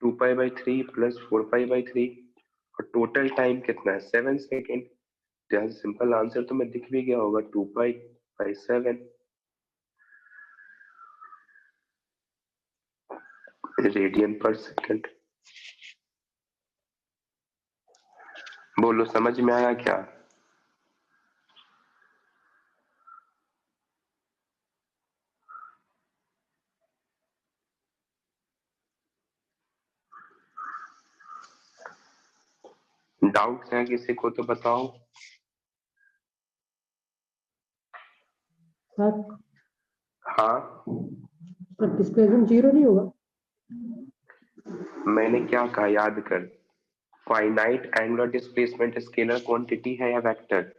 2π/3 प्लस 4π/3, और टोटल टाइम कितना है? 7 सेकेंड। तो यहाँ सिंपल आंसर तो मैं दिख भी गया होगा, 2π/7 रेडियन पर सेकेंड। बोलो समझ में आया क्या? डाउट्स हैं किसी को तो बताओ। सर हाँ, डिस्प्लेसमेंट 0 नहीं होगा? मैंने क्या कहा याद कर। Finite angular displacement scalar quantity है या vector?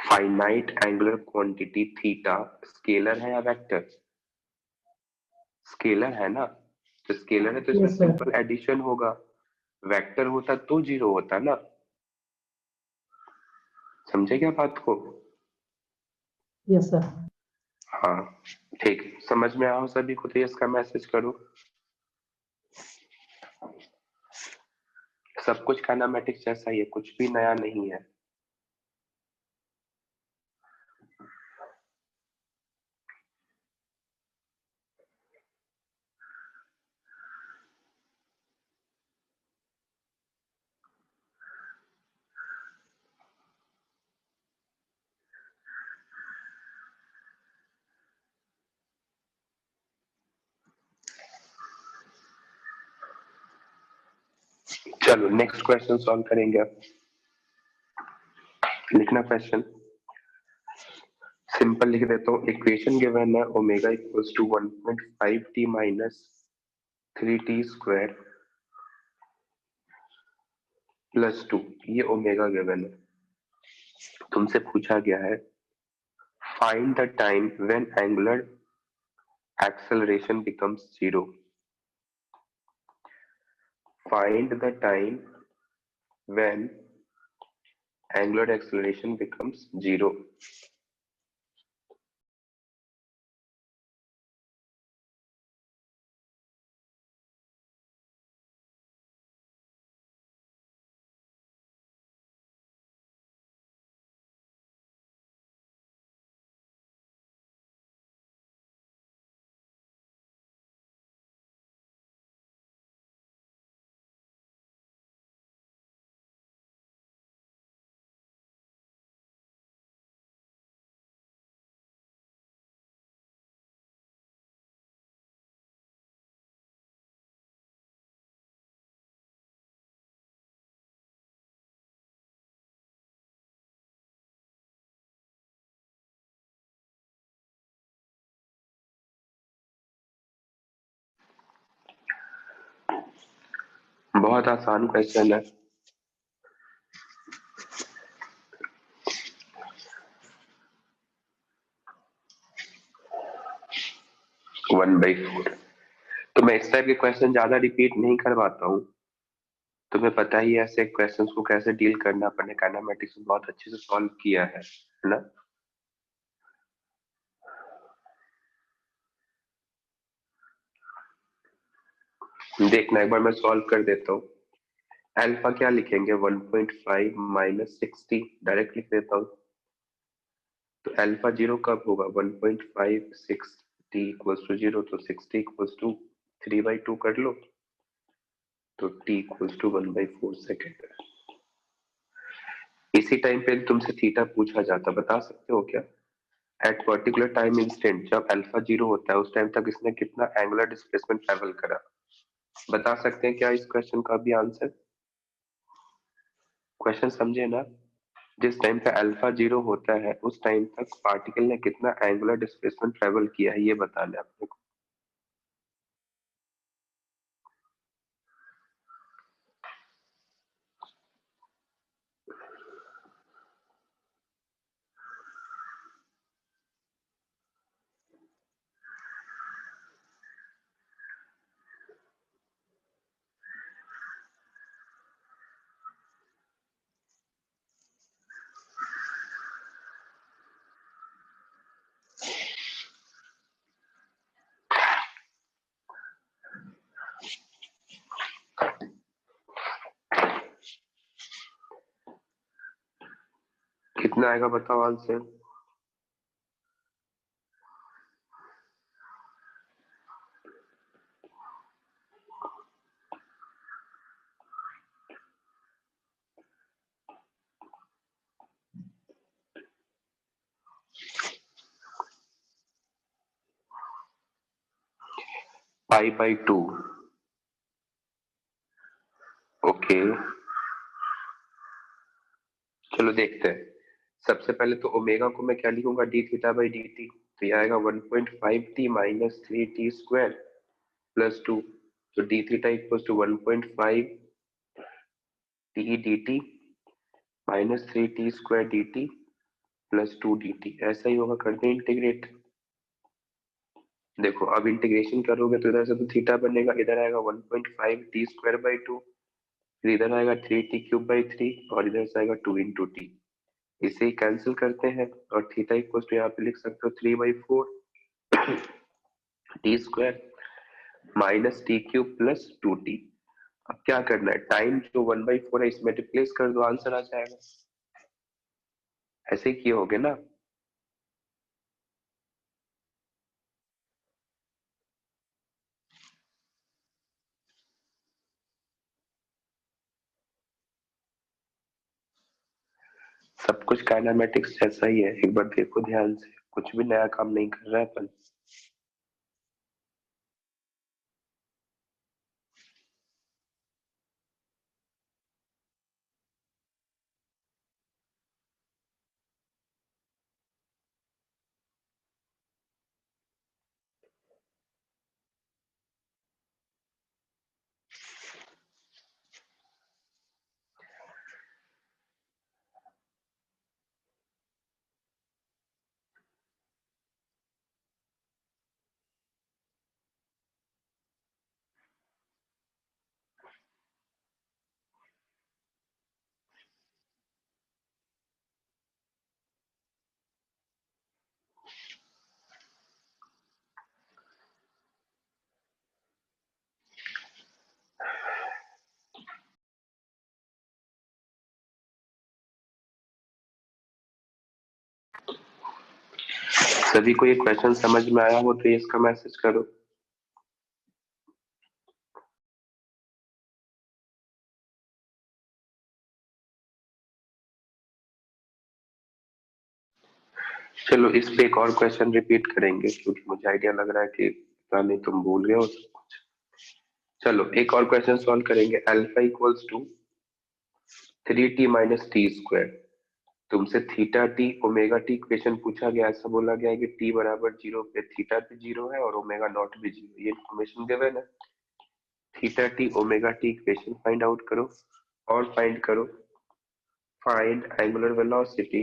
Finite angular quantity theta scalar है या वेक्टर? स्केलर है ना, तो स्केलर है तो इसमें Yes, sir. सिंपल एडिशन होगा, वेक्टर होता तो जीरो होता ना। समझे क्या बात को? Yes, sir. हाँ ठीक, समझ में आओ सभी को तो इसका मैसेज करो। सब कुछ काइनेमेटिक्स जैसा ही है, कुछ भी नया नहीं है। चलो नेक्स्ट क्वेश्चन सॉल्व करेंगे अब। लिखना क्वेश्चन, सिंपल लिख देता हूँ। इक्वेशन गिवन है omega equals to 1.5t minus 3t square plus 2, ये ओमेगा गिवन है। तुमसे पूछा गया है find the time when angular acceleration becomes zero. Find the time when angular acceleration becomes zero. बहुत आसान क्वेश्चन है। One by four. तो मैं इस टाइप के क्वेश्चन ज्यादा रिपीट नहीं करवाता हूँ, तुम्हें पता ही है ऐसे क्वेश्चंस को कैसे डील करना। अपने काइनेमेटिक्स में बहुत अच्छे से सॉल्व किया है ना। देखना एक बार मैं सॉल्व कर देता हूँ। अल्फा क्या लिखेंगे, 1.5 माइनस 60 डायरेक्ट लिख देता हूँ। तो अल्फा जीरो कब होगा, 1.5 6t इक्वल्स टू जीरो, तो 60 इक्वल्स टू 3/2 कर लो, तो t इक्वल्स टू 1/4 सेकेंड। इसी टाइम पे तुमसे थीटा पूछा जाता, बता सकते हो क्या? एट पर्टिकुलर टाइम इंस्टेंट जब अल्फा जीरो होता है उस टाइम तक इसने कितना एंगुलर डिस्प्लेसमेंट ट्रेवल करा, बता सकते हैं क्या इस क्वेश्चन का भी आंसर? क्वेश्चन समझे ना, जिस टाइम पे अल्फा जीरो होता है उस टाइम तक पार्टिकल ने कितना एंगुलर डिस्प्लेसमेंट ट्रेवल किया है, ये बताना है अपने को। कितना आएगा बताओ आंसर? π/2। ओके चलो देखते हैं। सबसे पहले तो ओमेगा को मैं क्या लिखूंगा, डी थीटा बाई dt, तो ये आएगा 1.5t minus 3t square plus 2। तो d theta equal to 1.5 t d t minus 3t square d t plus 2 dt, ऐसा ही होगा। कर दें इंटीग्रेट। देखो अब इंटीग्रेशन करोगे तो इधर से तो थीटा बनेगा, इधर आएगा 1.5 t स्क्वायर बाई 2, फिर इधर आएगा 3t क्यूब बाई 3 और इधर से आएगा 2 इंटू टी। इसे ही कैंसिल करते हैं और थीटा इक्वल टू यहाँ पे लिख सकते हो 3/4 T square minus t cube plus 2t। अब क्या करना है, टाइम जो 1/4 है इसमें रिप्लेस कर दो, आंसर आ जाएगा। ऐसे ही किए होगे ना। सब कुछ काइनेमेटिक्स जैसा ही है, एक बार देखो ध्यान से, कुछ भी नया काम नहीं कर रहा है अपन। सभी को ये क्वेश्चन समझ में आया हो तो इसका मैसेज करो। चलो इस पे एक और क्वेश्चन रिपीट करेंगे क्योंकि मुझे आइडिया लग रहा है कि पता नहीं तुम भूल गए हो सब कुछ। चलो एक और क्वेश्चन सॉल्व करेंगे। Alpha equals to 3t minus T square. तुमसे theta T omega T equation पूछा गया, ऐसा बोला गया है कि t बराबर 0 पे थीटा भी 0 है और ओमेगा नॉट भी 0। ये इन्फॉर्मेशन गिवन है। Theta T omega T equation find out करो और फाइंड करो find angular velocity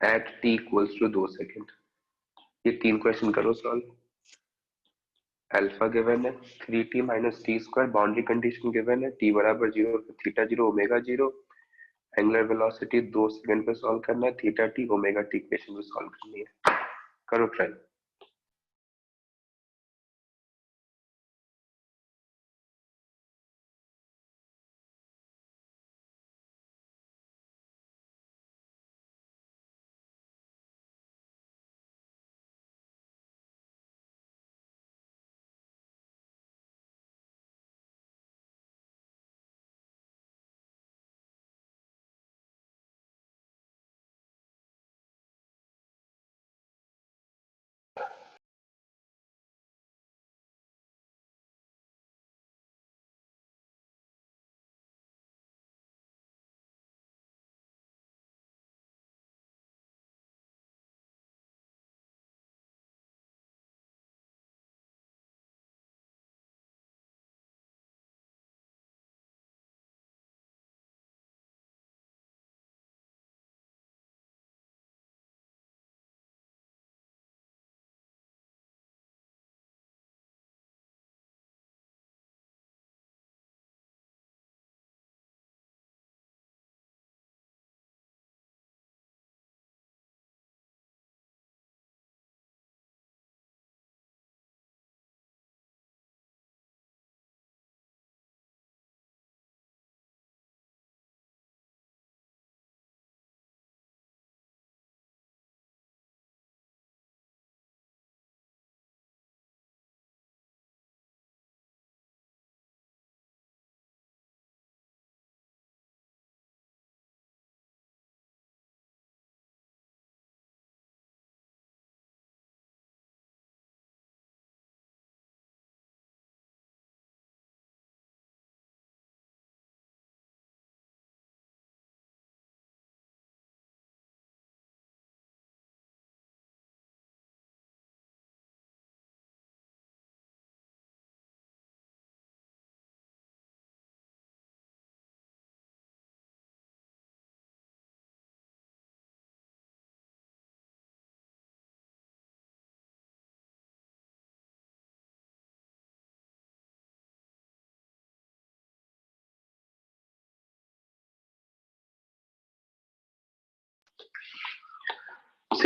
at t equals to 2 second. ये 3 क्वेश्चन करो सॉल्व। अल्फा गिवन है 3t minus T square, boundary condition given है t बराबर 0 theta 0 omega 0, angular velocity 2 second पे solve करना है, theta T omega T equation को solve करनी है। करो ट्राई।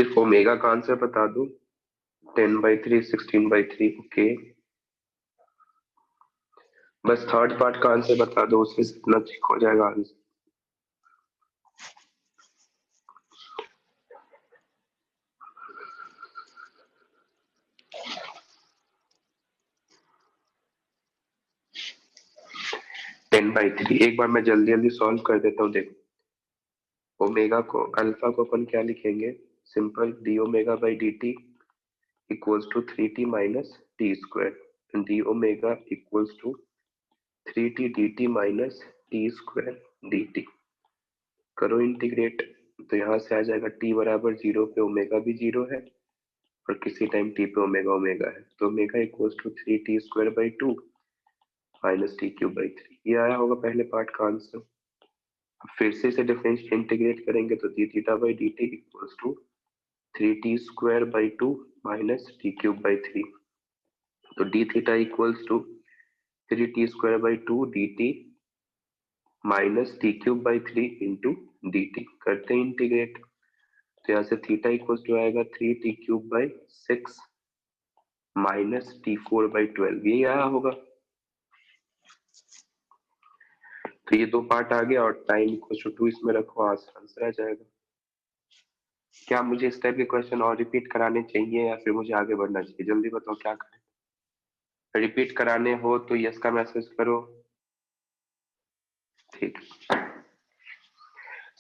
सिर्फ ओमेगा का आंसर बता दो, 10/3 16/3। ओके, बस थर्ड पार्ट का आंसर बता दो, उससे इतना चेक हो जाएगा आंसर। Ten by three. एक बार मैं जल्दी जल्दी सॉल्व कर देता हूँ। देखो, ओमेगा को, अल्फा को अपन क्या लिखेंगे, simple d omega by d t equals to 3t minus T square. D omega equals to 3t d t minus T square d t. करो इंटीग्रेट, तो यहाँ से आ जाएगा t बराबर 0 पे ओमेगा भी 0 है और किसी टाइम t पे ओमेगा ओमेगा है, तो omega equals to 3t square by 2 minus t cube by 3। ये आया होगा पहले पार्ट का आंसर। फिर से इसे डिफरेंशियल इंटीग्रेट करेंगे तो d theta by d t equals to 3t square by 2 minus t cube by 3। तो d theta equals to 3t square by 2 d t minus t cube by 3 into d t. करते हैं integrate, तो यहाँ से theta equals to आएगा 3t cube by 6 minus t4 by 12। यही आया होगा। तो ये दो पार्ट आ गया और टाइम इक्वल्स टू 2 इसमें रखो, आंसर आ जाएगा। क्या मुझे इस टाइप के क्वेश्चन और रिपीट कराने चाहिए या फिर मुझे आगे बढ़ना चाहिए? जल्दी बताओ क्या करें। रिपीट कराने हो तो यस का मैसेज करो। ठीक,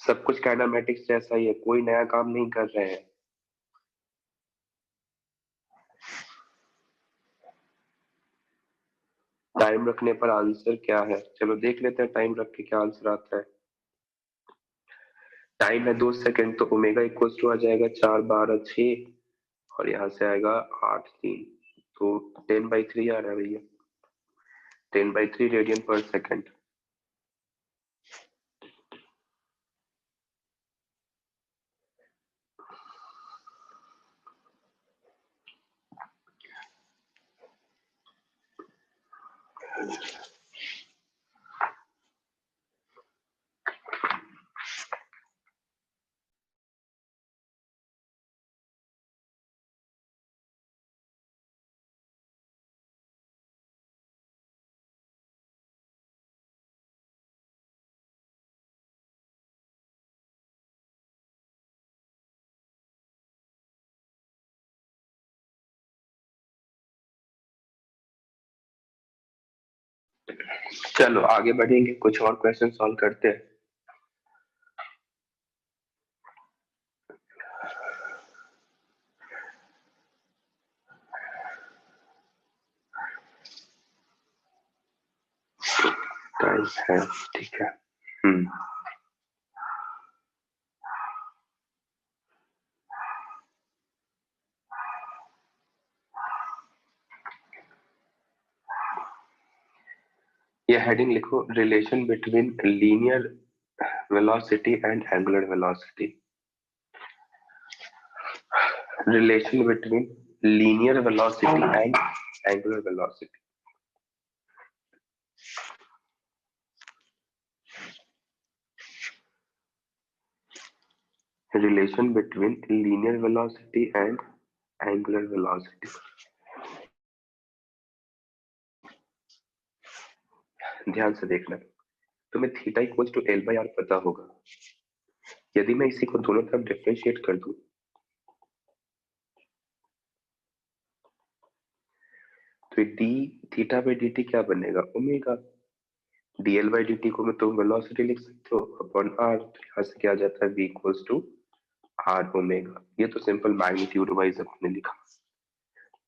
सब कुछ काइनेमेटिक्स जैसा ही है, कोई नया काम नहीं कर रहे हैं। टाइम रखने पर आंसर क्या है, चलो देख लेते हैं टाइम रख के क्या आंसर आता है। टाइम है 2 सेकंड, तो ओमेगा इक्वल्स टू आ जाएगा 4 12 6 और यहाँ से आएगा 8 3, तो 10/3 आ रहा है भैया, 10/3 रेडियन पर सेकंड। चलो आगे बढ़ेंगे, कुछ और क्वेश्चन सॉल्व करते हैं। टाइम है, ठीक है। ये हेडिंग लिखो, relation between linear velocity and angular velocity. Relation between linear velocity and angular velocity. Relation between linear velocity and angular velocity. ध्यान से देखना, तुम्हें theta equals to l by r पता होगा। यदि मैं इसी को दोनों तरफ डिफरेंशिएट कर दूं तो d theta by d T क्या बनेगा, omega. DL by d T को मैं तुम वेलोसिटी लिख सकते हो अपॉन आर, तो यहाँ से क्या आ जाता है, v equals to r omega. ये तो सिंपल मैग्नीट्यूड वाइज अपने लिखा।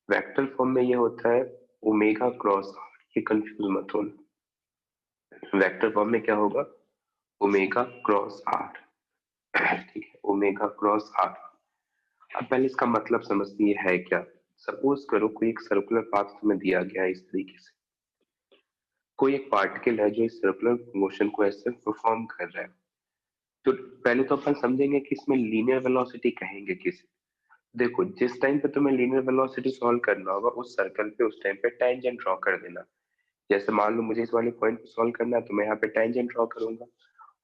वेक्टर फॉर्म में ये होता है ओमेगा क्रॉस आर, ये कंफ्यूज मत होना। वेक्टर फॉर्म में क्या होगा, ओमेगा क्रॉस आर, ठीक है, ओमेगा क्रॉस आर। अब पहले इसका मतलब समझते ये है क्या। सपोज करो कोई एक सर्कुलर पाथ तुम्हें दिया गया है इस तरीके से, कोई एक पार्टिकल है जो इस सर्कुलर मोशन को ऐसे परफॉर्म कर रहा है। तो पहले तो अपन समझेंगे कि इसमें लीनियर वेलोसिटी कहेंगे किसे। देखो, जिस टाइम पे तुम्हें लीनियर वेलोसिटी सॉल्व करना होगा उस सर्कल पे उस टाइम पे टेंजेंट ड्रॉ कर देना। जैसे मान लो मुझे इस वाले पॉइंट पे सॉल्व करना है तो मैं यहाँ पे टेंजेंट ड्रॉ करूंगा,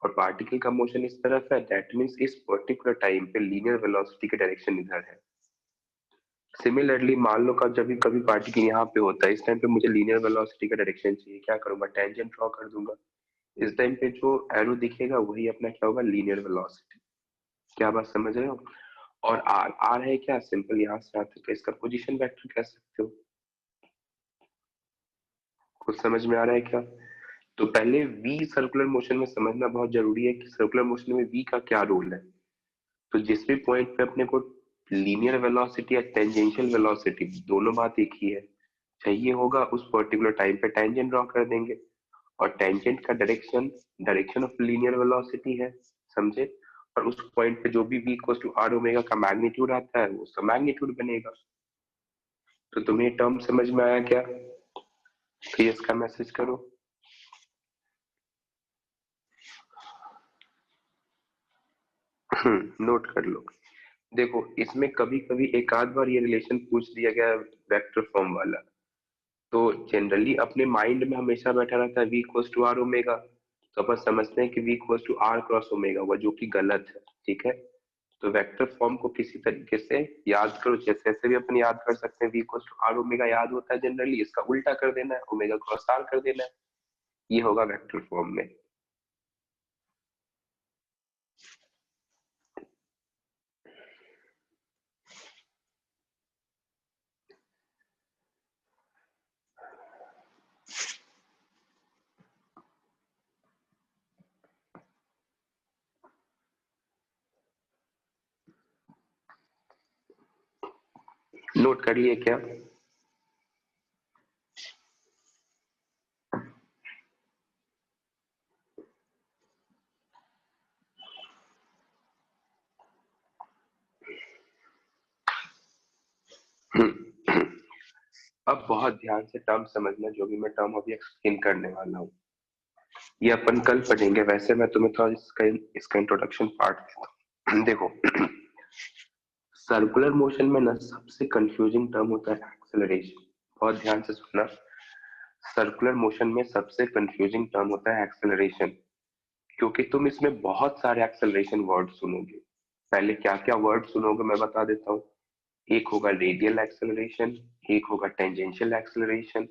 और पार्टिकल का मोशन इस तरफ है, दैट मीन्स इस पर्टिकुलर टाइम पे लीनियर वेलोसिटी की डायरेक्शन इधर है। सिमिलरली मान लो का जब भी कभी पार्टिकल यहाँ पे होता है, इस टाइम पे मुझे लीनियर वेलोसिटी का डायरेक्शन चाहिए, क्या करूंगा, टेंजेंट ड्रॉ कर दूंगा। इस टाइम पे जो एरो दिखेगा वही अपना क्या होगा, लीनियर वेलोसिटी। क्या बात समझ रहे हो? और आर आर है क्या, सिंपल यहाँ से आते तो इसका पोजीशन वेक्टर कह सकते हो। कुछ समझ में आ रहा है क्या? तो पहले वी सर्कुलर मोशन में समझना बहुत जरूरी है कि सर्कुलर मोशन में वी का क्या रोल है। तो जिस भी पॉइंट पे अपने को लीनियर वेलोसिटी या टेंजेंशियल वेलोसिटी, दोनों बात एक ही है, चाहिए होगा, उस पर्टिकुलर टाइम पे टेंजेंट ड्रॉ कर देंगे। और टेंजेंट का direction direction of linear velocity है, समझे? और उस पॉइंट पे जो भी v equal to r omega का मैग्नीट्यूड आता है वो उसका मैग्नीट्यूड बनेगा। तो तुम्हें टर्म समझ में आया क्या? तो इसका मैसेज करो। नोट कर लो। देखो इसमें कभी कभी एक आध बार ये रिलेशन पूछ दिया गया वेक्टर फॉर्म वाला, तो जनरली अपने माइंड में हमेशा बैठा रहता है v equal to r omega, तो अपन समझते हैं कि v equal to r cross omega हुआ, जो कि गलत है। ठीक है, तो वेक्टर फॉर्म को किसी तरीके से याद करो, जैसे ऐसे भी अपन याद कर सकते हैं, v equal to r omega याद होता है जनरली, इसका उल्टा कर देना है, ओमेगा क्रॉस आर कर देना है, ये होगा वेक्टर फॉर्म में। नोट कर लिए क्या? अब बहुत ध्यान से टर्म समझना, जो भी मैं टर्म अभी एक्सप्लेन करने वाला हूँ ये अपन कल पढ़ेंगे। वैसे मैं तुम्हें थोड़ा इसका इंट्रोडक्शन पार्ट देता हूँ। देखो सर्कुलर मोशन में ना सबसे कंफ्यूजिंग टर्म होता है एक्सेलरेशन। बहुत ध्यान से सुनना, सर्कुलर मोशन में सबसे कंफ्यूजिंग टर्म होता है एक्सेलरेशन, क्योंकि तुम इसमें बहुत सारे एक्सेलरेशन वर्ड सुनोगे। पहले क्या क्या वर्ड सुनोगे मैं बता देता हूँ। एक होगा रेडियल एक्सेलरेशन, एक होगा टेंजेंशियल एक्सेलरेशन,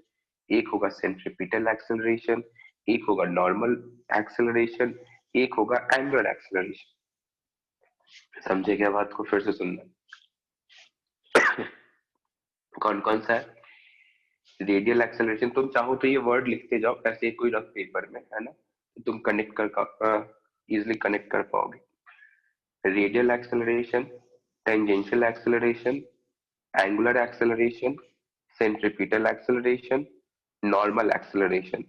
एक होगा सेंट्रीपिटल एक्सेलरेशन, एक होगा नॉर्मल एक्सेलरेशन, एक होगा एंगुलर एक्सेलरेशन। समझे क्या बात को? फिर से सुनना। कौन कौन सा है? रेडियल एक्सेलरेशन, तुम चाहो तो ये वर्ड लिखते जाओ, ऐसे कोई रफ पेपर में, है ना, तो तुम कनेक्ट कर इजिली कनेक्ट कर पाओगे। Radial acceleration, tangential acceleration, angular acceleration, centripetal acceleration, normal acceleration.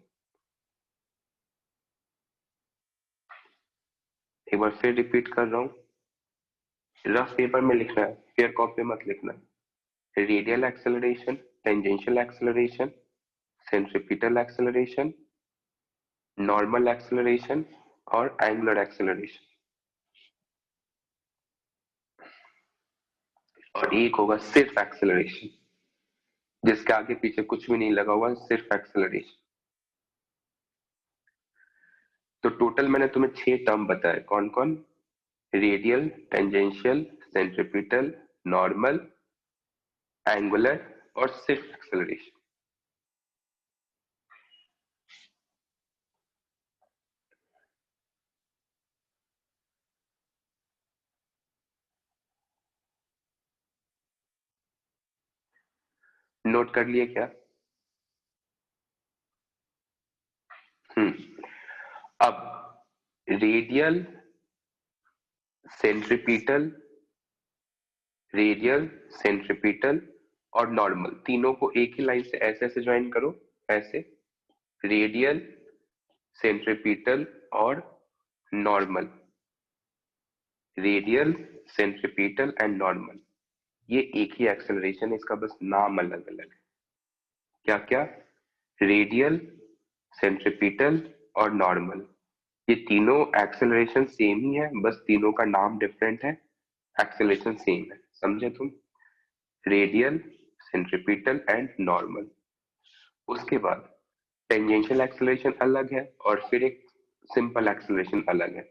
एक बार फिर रिपीट कर रहा हूँ, रफ पेपर में लिखना है, फेयर कॉपी मत लिखना। Radial acceleration, tangential acceleration, centripetal acceleration, normal acceleration और एंगुलर एक्सेलरेशन। और एक होगा सिर्फ एक्सेलरेशन, जिसके आगे पीछे कुछ भी नहीं लगा हुआ, सिर्फ एक्सेलरेशन। तो टोटल मैंने तुम्हें 6 टर्म बताए, कौन कौन? Radial, tangential, centripetal, normal, angular और सिर्फ एक्सेलरेशन। नोट कर लिए क्या? अब रेडियल, सेंट्रीपिटल, रेडियल, सेंट्रीपिटल और नॉर्मल, तीनों को एक ही लाइन से ऐसे ऐसे ज्वाइन करो, ऐसे। रेडियल, सेंट्रीपिटल और normal, radial, centripetal and normal, ये एक ही एक्सेलरेशन है, इसका बस नाम अलग अलग है। क्या क्या? रेडियल, सेंट्रीपिटल और नॉर्मल, ये तीनों एक्सेलरेशन सेम ही है, बस तीनों का नाम डिफरेंट है, एक्सेलरेशन सेम है। समझे तुम? Radial, centripetal and normal. उसके बाद टेंजेंशियल एक्सेलरेशन अलग है और फिर एक सिंपल एक्सेलरेशन अलग है।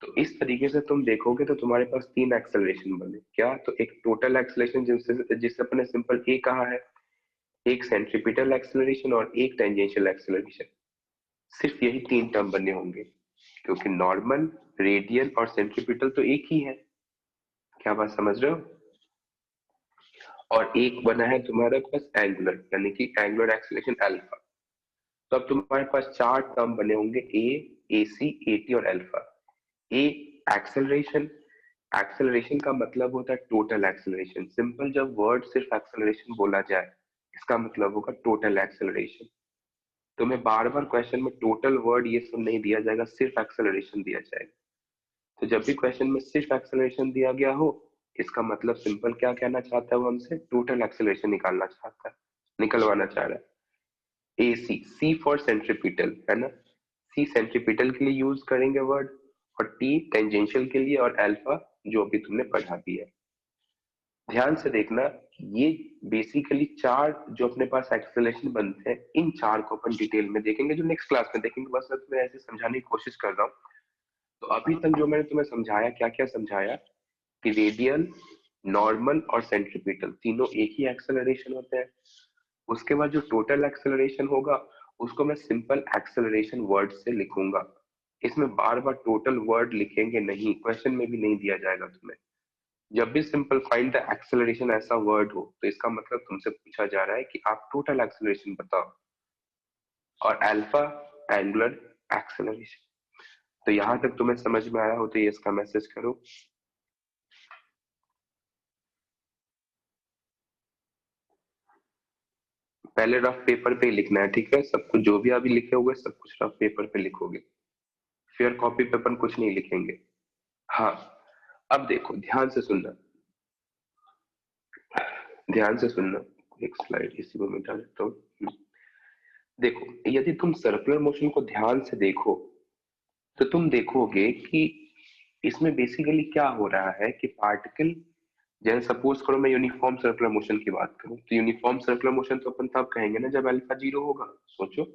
तो इस तरीके से तुम देखोगे तो तुम्हारे पास 3 एक्सेलरेशन बने। क्या? तो एक टोटल एक्सेलरेशन जिससे अपने सिंपल ए कहा है, एक सेंट्रीपिटल एक्सेलरेशन और एक टेंजेंशियल एक्सेलरेशन। सिर्फ यही 3 टर्म बने होंगे, क्योंकि नॉर्मल, रेडियल और सेंट्रीपिटल तो एक ही है। क्या बात समझ रहे हो? और एक बना है तुम्हारे पास एंगुलर, यानी कि एंगुलर एक्सेलरेशन अल्फा। तो अब तुम्हारे पास 4 टर्म बने होंगे, ए, एसी, एटी और अल्फा। ए एक्सेलरेशन, एक्सेलरेशन का मतलब होता है टोटल एक्सेलरेशन। सिंपल जब वर्ड सिर्फ एक्सेलरेशन बोला जाए, इसका मतलब होगा टोटल एक्सेलरेशन। तुम्हें बार बार क्वेश्चन में टोटल वर्ड ये सब नहीं दिया जाएगा, सिर्फ एक्सेलरेशन दिया जाएगा। तो जब भी क्वेश्चन में सिर्फ एक्सेलरेशन दिया गया हो, इसका मतलब सिंपल क्या कहना चाहता है वो हमसे, टोटल एक्सेलरेशन निकालना चाहता है, निकलवाना चाह रहा है। एसी, सी फॉर सेंट्रीपिटल, है ना, सी सेंट्रीपिटल के लिए यूज करेंगे वर्ड, और टी टेंजेंशियल के लिए, और अल्फा जो अभी तुमने पढ़ा भी है। ध्यान से देखना, ये बेसिकली 4 जो अपने पास एक्सेलरेशन बनते हैं, इन 4 को अपन डिटेल में देखेंगे, जो नेक्स्ट क्लास में देखेंगे। बस मैं ऐसे समझाने की कोशिश कर रहा हूँ। तो अभी तक जो मैंने तुम्हें समझाया, क्या क्या समझाया, कि रेडियल, नॉर्मल और सेंट्रीपिटल तीनों एक ही एक्सेलरेशन होते हैं। उसके बाद जो टोटल एक्सेलरेशन होगा, उसको मैं सिंपल एक्सेलरेशन वर्ड से लिखूंगा। इसमें बार बार टोटल वर्ड लिखेंगे नहीं, क्वेश्चन में भी नहीं दिया जाएगा तुम्हें। जब भी सिंपल फाइंड द एक्सेलरेशन ऐसा वर्ड हो, तो इसका मतलब तुमसे पूछा जा रहा है कि आप टोटल एक्सेलरेशन बताओ, और अल्फा एंगुलर एक्सेलरेशन। तो यहां तक तुम्हें समझ में आया हो तो ये इसका मैसेज करो। पहले रफ पेपर पे ही लिखना है, ठीक है? सब कुछ जो भी अभी लिखे हुए सब कुछ रफ पेपर पे लिखोगे, फेयर कॉपी पे अपन कुछ नहीं लिखेंगे। हाँ, अब देखो, ध्यान से सुनना, ध्यान से सुनना। एक स्लाइड इसी को मिटा देता हूँ। देखो, यदि तुम सर्कुलर मोशन को ध्यान से देखो, तो तुम देखोगे कि इसमें बेसिकली क्या हो रहा है कि पार्टिकल, जैसे सपोज करो मैं यूनिफॉर्म सर्कुलर मोशन की बात करूं, तो यूनिफॉर्म सर्कुलर मोशन तो अपन तब कहेंगे ना जब अल्फा 0 होगा। सोचो,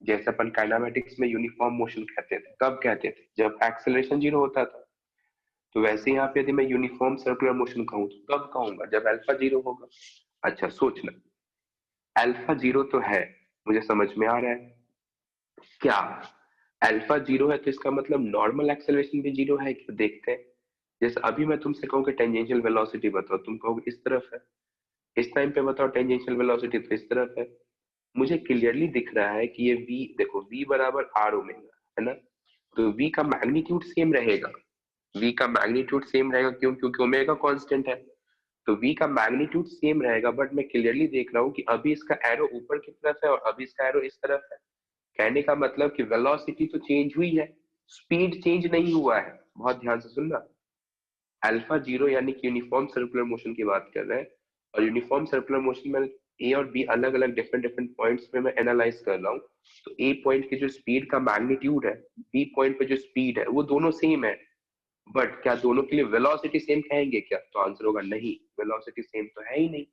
जैसे अपन काइनेमेटिक्स में यूनिफॉर्म मोशन कहते थे, कब कहते थे? जब एक्सेलरेशन 0 होता था। तो वैसे यहाँ पे यदि मैं यूनिफॉर्म सर्कुलर मोशन कहूँ तो कब कहूंगा? जब अल्फा 0 होगा। अच्छा सोचना, अल्फा 0 तो है, मुझे समझ में आ रहा है। क्या अल्फा 0 है तो इसका मतलब नॉर्मल एक्सेलरेशन भी 0 है क्या? देखते हैं। जैसे अभी मैं तुमसे कहूँ कि टेंजेंशियल वेलोसिटी बताओ, तुम कहोगे इस तरफ है। इस टाइम पे बताओ टेंजेंशियल वेलोसिटी, तो इस तरफ है। मुझे क्लियरली दिख रहा है कि ये v, देखो v बराबर आर ओमेगा, है ना? तो v का मैग्नीट्यूड सेम रहेगा, v का मैग्नीट्यूड सेम रहेगा। क्यों? क्योंकि ओमेगा कांस्टेंट है। तो v का मैग्नीट्यूड सेम रहेगा, बट मैं क्लियरली देख रहा हूँ कि अभी इसका एरो ऊपर की तरफ है और अभी इसका एरो इस तरफ है। कहने का मतलब कि वेलोसिटी तो चेंज हुई है, स्पीड चेंज नहीं हुआ है। बहुत ध्यान से सुनना, अल्फा 0 यानी कि यूनिफॉर्म सर्कुलर मोशन की बात कर रहे हैं, और यूनिफॉर्म सर्कुलर मोशन में ए और बी अलग अलग डिफरेंट डिफरेंट पॉइंट्स पे मैं एनालाइज कर रहा हूँ। तो ए पॉइंट की जो स्पीड का मैग्नीट्यूड है, बी पॉइंट पे जो स्पीड है, वो दोनों सेम है। बट क्या दोनों के लिए वेलोसिटी सेम कहेंगे क्या? तो आंसर होगा नहीं, वेलोसिटी सेम तो है ही नहीं।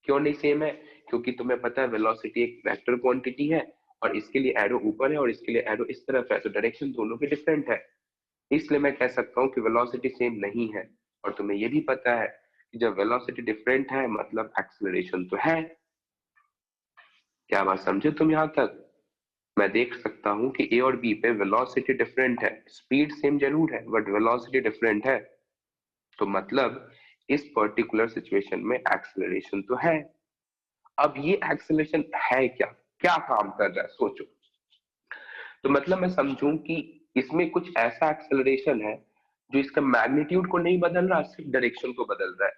क्यों नहीं सेम है? क्योंकि तुम्हें पता है वेलोसिटी एक वेक्टर क्वांटिटी है, और इसके लिए एरो ऊपर है और इसके लिए एरो इस तरफ है, तो डायरेक्शन दोनों की डिफरेंट है। इसलिए मैं कह सकता हूँ कि वेलोसिटी सेम नहीं है। और तुम्हें ये भी पता है कि जब वेलोसिटी डिफरेंट है मतलब एक्सेलरेशन तो है। क्या बात समझे तुम यहां तक? मैं देख सकता हूँ कि ए और बी पे वेलोसिटी डिफरेंट है, स्पीड सेम जरूर है बट वेलोसिटी डिफरेंट है। तो मतलब इस पर्टिकुलर सिचुएशन में एक्सेलरेशन तो है। अब ये एक्सेलरेशन है क्या, क्या काम कर रहा है, सोचो। तो मतलब मैं समझूं कि इसमें कुछ ऐसा एक्सेलरेशन है जो इसका मैग्नीट्यूड को नहीं बदल रहा, सिर्फ डायरेक्शन को बदल रहा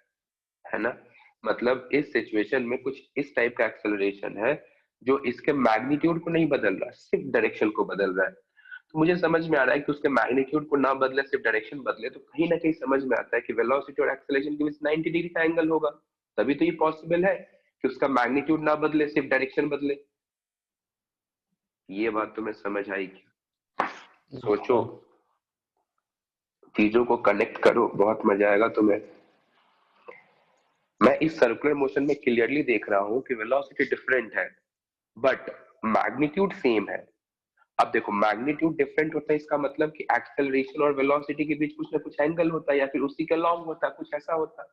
है ना? मतलब इस सिचुएशन में कुछ इस टाइप का एक्सेलरेशन है जो इसके मैग्नीट्यूड को नहीं बदल रहा, सिर्फ डायरेक्शन को बदल रहा है। तो मुझे समझ में आ रहा है कि उसके मैग्नीट्यूड को ना बदले, सिर्फ डायरेक्शन बदले, तो कहीं ना कहीं समझ में आता है कि वेलोसिटी और एक्सेलरेशन के बीच 90 डिग्री का एंगल होगा। तभी तो ये पॉसिबल है कि उसका मैग्नीट्यूड ना बदले, सिर्फ डायरेक्शन बदले। ये बात तुम्हें समझ आई क्या? सोचो, चीजों को कनेक्ट करो, बहुत मजा आएगा तुम्हें। मैं इस सर्कुलर मोशन में क्लियरली देख रहा हूं कि वेलोसिटी डिफरेंट है बट मैग्नीट्यूड सेम है। अब देखो मैग्नीट्यूड डिफरेंट होता है, इसका मतलब कि एक्सेलरेशन और वेलोसिटी के बीच कुछ ना कुछ एंगल होता है या फिर उसी के लॉन्ग होता है, कुछ ऐसा होता है।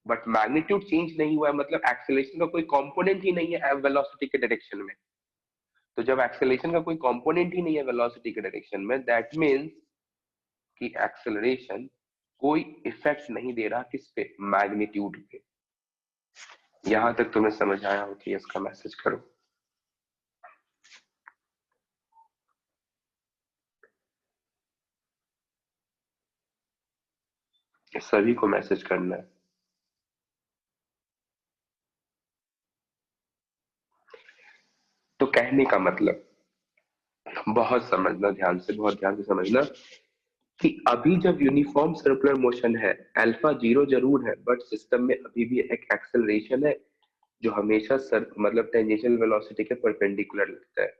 बट मैग्नीट्यूड चेंज नहीं हुआ है, मतलब एक्सेलरेशन का कोई कंपोनेंट ही नहीं है वेलोसिटी के डायरेक्शन में। तो जब एक्सेलरेशन का कोई कंपोनेंट ही नहीं है वेलोसिटी के डायरेक्शन में, दैट मींस कि एक्सेलरेशन कोई इफेक्ट नहीं दे रहा किस पे, मैग्नीट्यूड पे। यहां तक तुम्हें समझ आया हो कि इसका मैसेज करो, सभी को मैसेज करना है। तो कहने का मतलब, बहुत समझना ध्यान से, बहुत ध्यान से समझना कि अभी जब यूनिफॉर्म सर्कुलर मोशन है, अल्फा जीरो जरूर है, बट सिस्टम में अभी भी एक एक्सेलरेशन है जो हमेशा मतलब टेंजेंशियल वेलोसिटी के परपेंडिकुलर लगता है,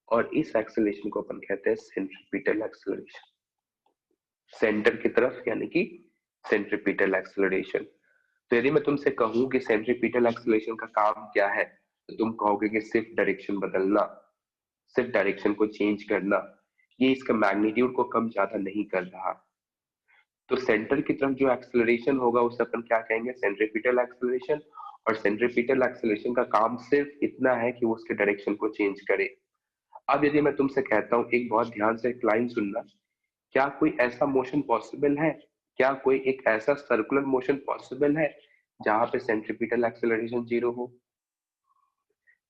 और इस एक्सेलरेशन को अपन कहते हैं सेंट्रीपिटल एक्सेलरेशन, सेंटर की तरफ, यानी कि सेंट्रीपिटल एक्सेलरेशन। तो यदि मैं तुमसे कहूं कि सेंट्रीपिटल एक्सेलरेशन का काम क्या है, तो तुम कहोगे कि सिर्फ डायरेक्शन बदलना, सिर्फ डायरेक्शन को चेंज करना, ये इसका मैग्नीट्यूड को कम ज्यादा नहीं कर रहा। तो सेंटर की तरफ जो एक्सेलरेशन होगा उसे अपन क्या कहेंगे, सेंट्रीपिटल एक्सेलरेशन। और सेंट्रीपिटल एक्सेलरेशन का काम सिर्फ इतना है कि वो उसके डायरेक्शन को चेंज करे। अब यदि मैं तुमसे कहता हूं, एक बहुत ध्यान से एक लाइन सुनना, क्या कोई ऐसा मोशन पॉसिबल है, क्या कोई एक ऐसा सर्कुलर मोशन पॉसिबल है जहां पे सेंट्रीपिटल एक्सेलरेशन जीरो हो?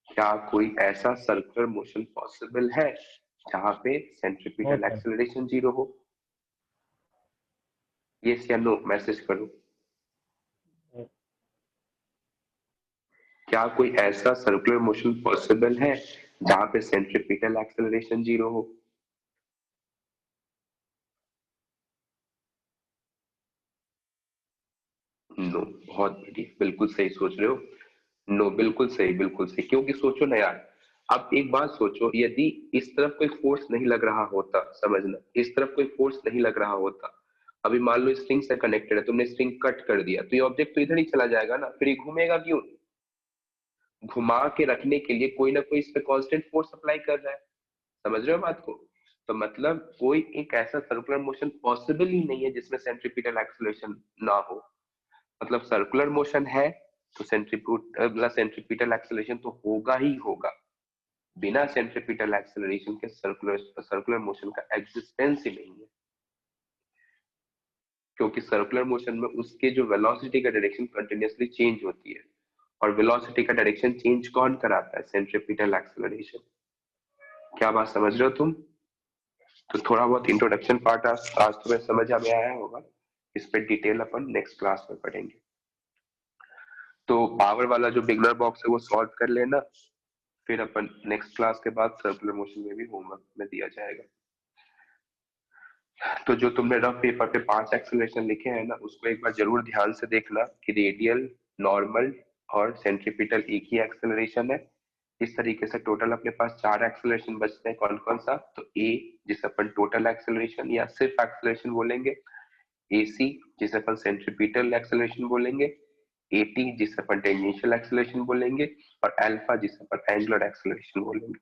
क्या कोई ऐसा सर्कुलर मोशन पॉसिबल है जहां पे सेंट्रीपिटल एक्सेलरेशन जीरो हो? यस या नो, मैसेज करो। क्या कोई ऐसा सर्कुलर मोशन पॉसिबल है जहां पे सेंट्रीपिटल एक्सेलरेशन जीरो हो? नो, बहुत बढ़िया, बिल्कुल सही सोच रहे हो। नो, बिल्कुल सही, बिल्कुल सही। क्योंकि सोचो ना यार, अब एक बात सोचो, यदि इस तरफ कोई फोर्स नहीं लग रहा होता, समझना, इस तरफ कोई फोर्स नहीं लग रहा होता, अभी मान लो स्ट्रिंग से कनेक्टेड है, तुमने स्ट्रिंग कट कर दिया, तो ये ऑब्जेक्ट तो इधर ही चला जाएगा ना, फिर ये घूमेगा क्यों? घुमा के रखने के लिए कोई ना कोई इस पे कांस्टेंट फोर्स अप्लाई कर रहा है। समझ रहे हो बात को? तो मतलब कोई एक ऐसा सर्कुलर मोशन पॉसिबल ही नहीं है जिसमें सेंट्रीपिटल एक्सेलरेशन ना हो। मतलब सर्कुलर मोशन है तो सेंट्रीपिटल एक्सेलरेशन तो होगा ही होगा। बिना सेंट्रीपिटल एक्सेलरेशन के सर्कुलर सर्कुलर मोशन का एग्जिस्टेंस ही नहीं है, क्योंकि सर्कुलर मोशन में उसके जो वेलोसिटी का डायरेक्शन कंटिन्यूअसली चेंज होती है, और वेलोसिटी का डायरेक्शन चेंज कौन कराता है, सेंट्रीपिटल एक्सेलरेशन। क्या बात समझ रहे हो तुम? तो थोड़ा बहुत इंट्रोडक्शन पार्ट आज तुम्हें समझ में आया होगा, इस पे डिटेल अपन नेक्स्ट क्लास में पढ़ेंगे। तो पावर वाला जो बिगनर बॉक्स है वो सॉल्व कर लेना, फिर अपन नेक्स्ट क्लास के बाद सर्कुलर मोशन में भी होमवर्क में दिया जाएगा। तो जो तुमने रफ पेपर पे 5 एक्सेलरेशन लिखे हैं ना, उसको एक बार जरूर ध्यान से देखना कि रेडियल, नॉर्मल और सेंट्रीपिटल एक ही एक्सेलरेशन है। इस तरीके से टोटल अपने पास 4 एक्सेलरेशन बचते हैं। कौन कौन सा? तो ए, जिसे अपन टोटल एक्सेलरेशन या सिर्फ एक्सेलरेशन बोलेंगे, एसी जिसे अपन सेंट्रीपिटल एक्सेलरेशन बोलेंगे, एटी जिसे अपन टेंजेंशियल एक्सेलरेशन बोलेंगे, और अल्फा जिसे अपन एंगुलर एक्सेलरेशन बोलेंगे।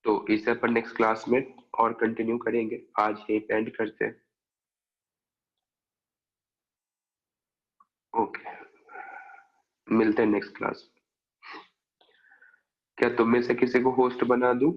तो इसे अपन नेक्स्ट क्लास में और कंटिन्यू करेंगे, आज यही एंड करते हैं। ओके, मिलते हैं नेक्स्ट क्लास। क्या तुम में से किसी को होस्ट बना दूं?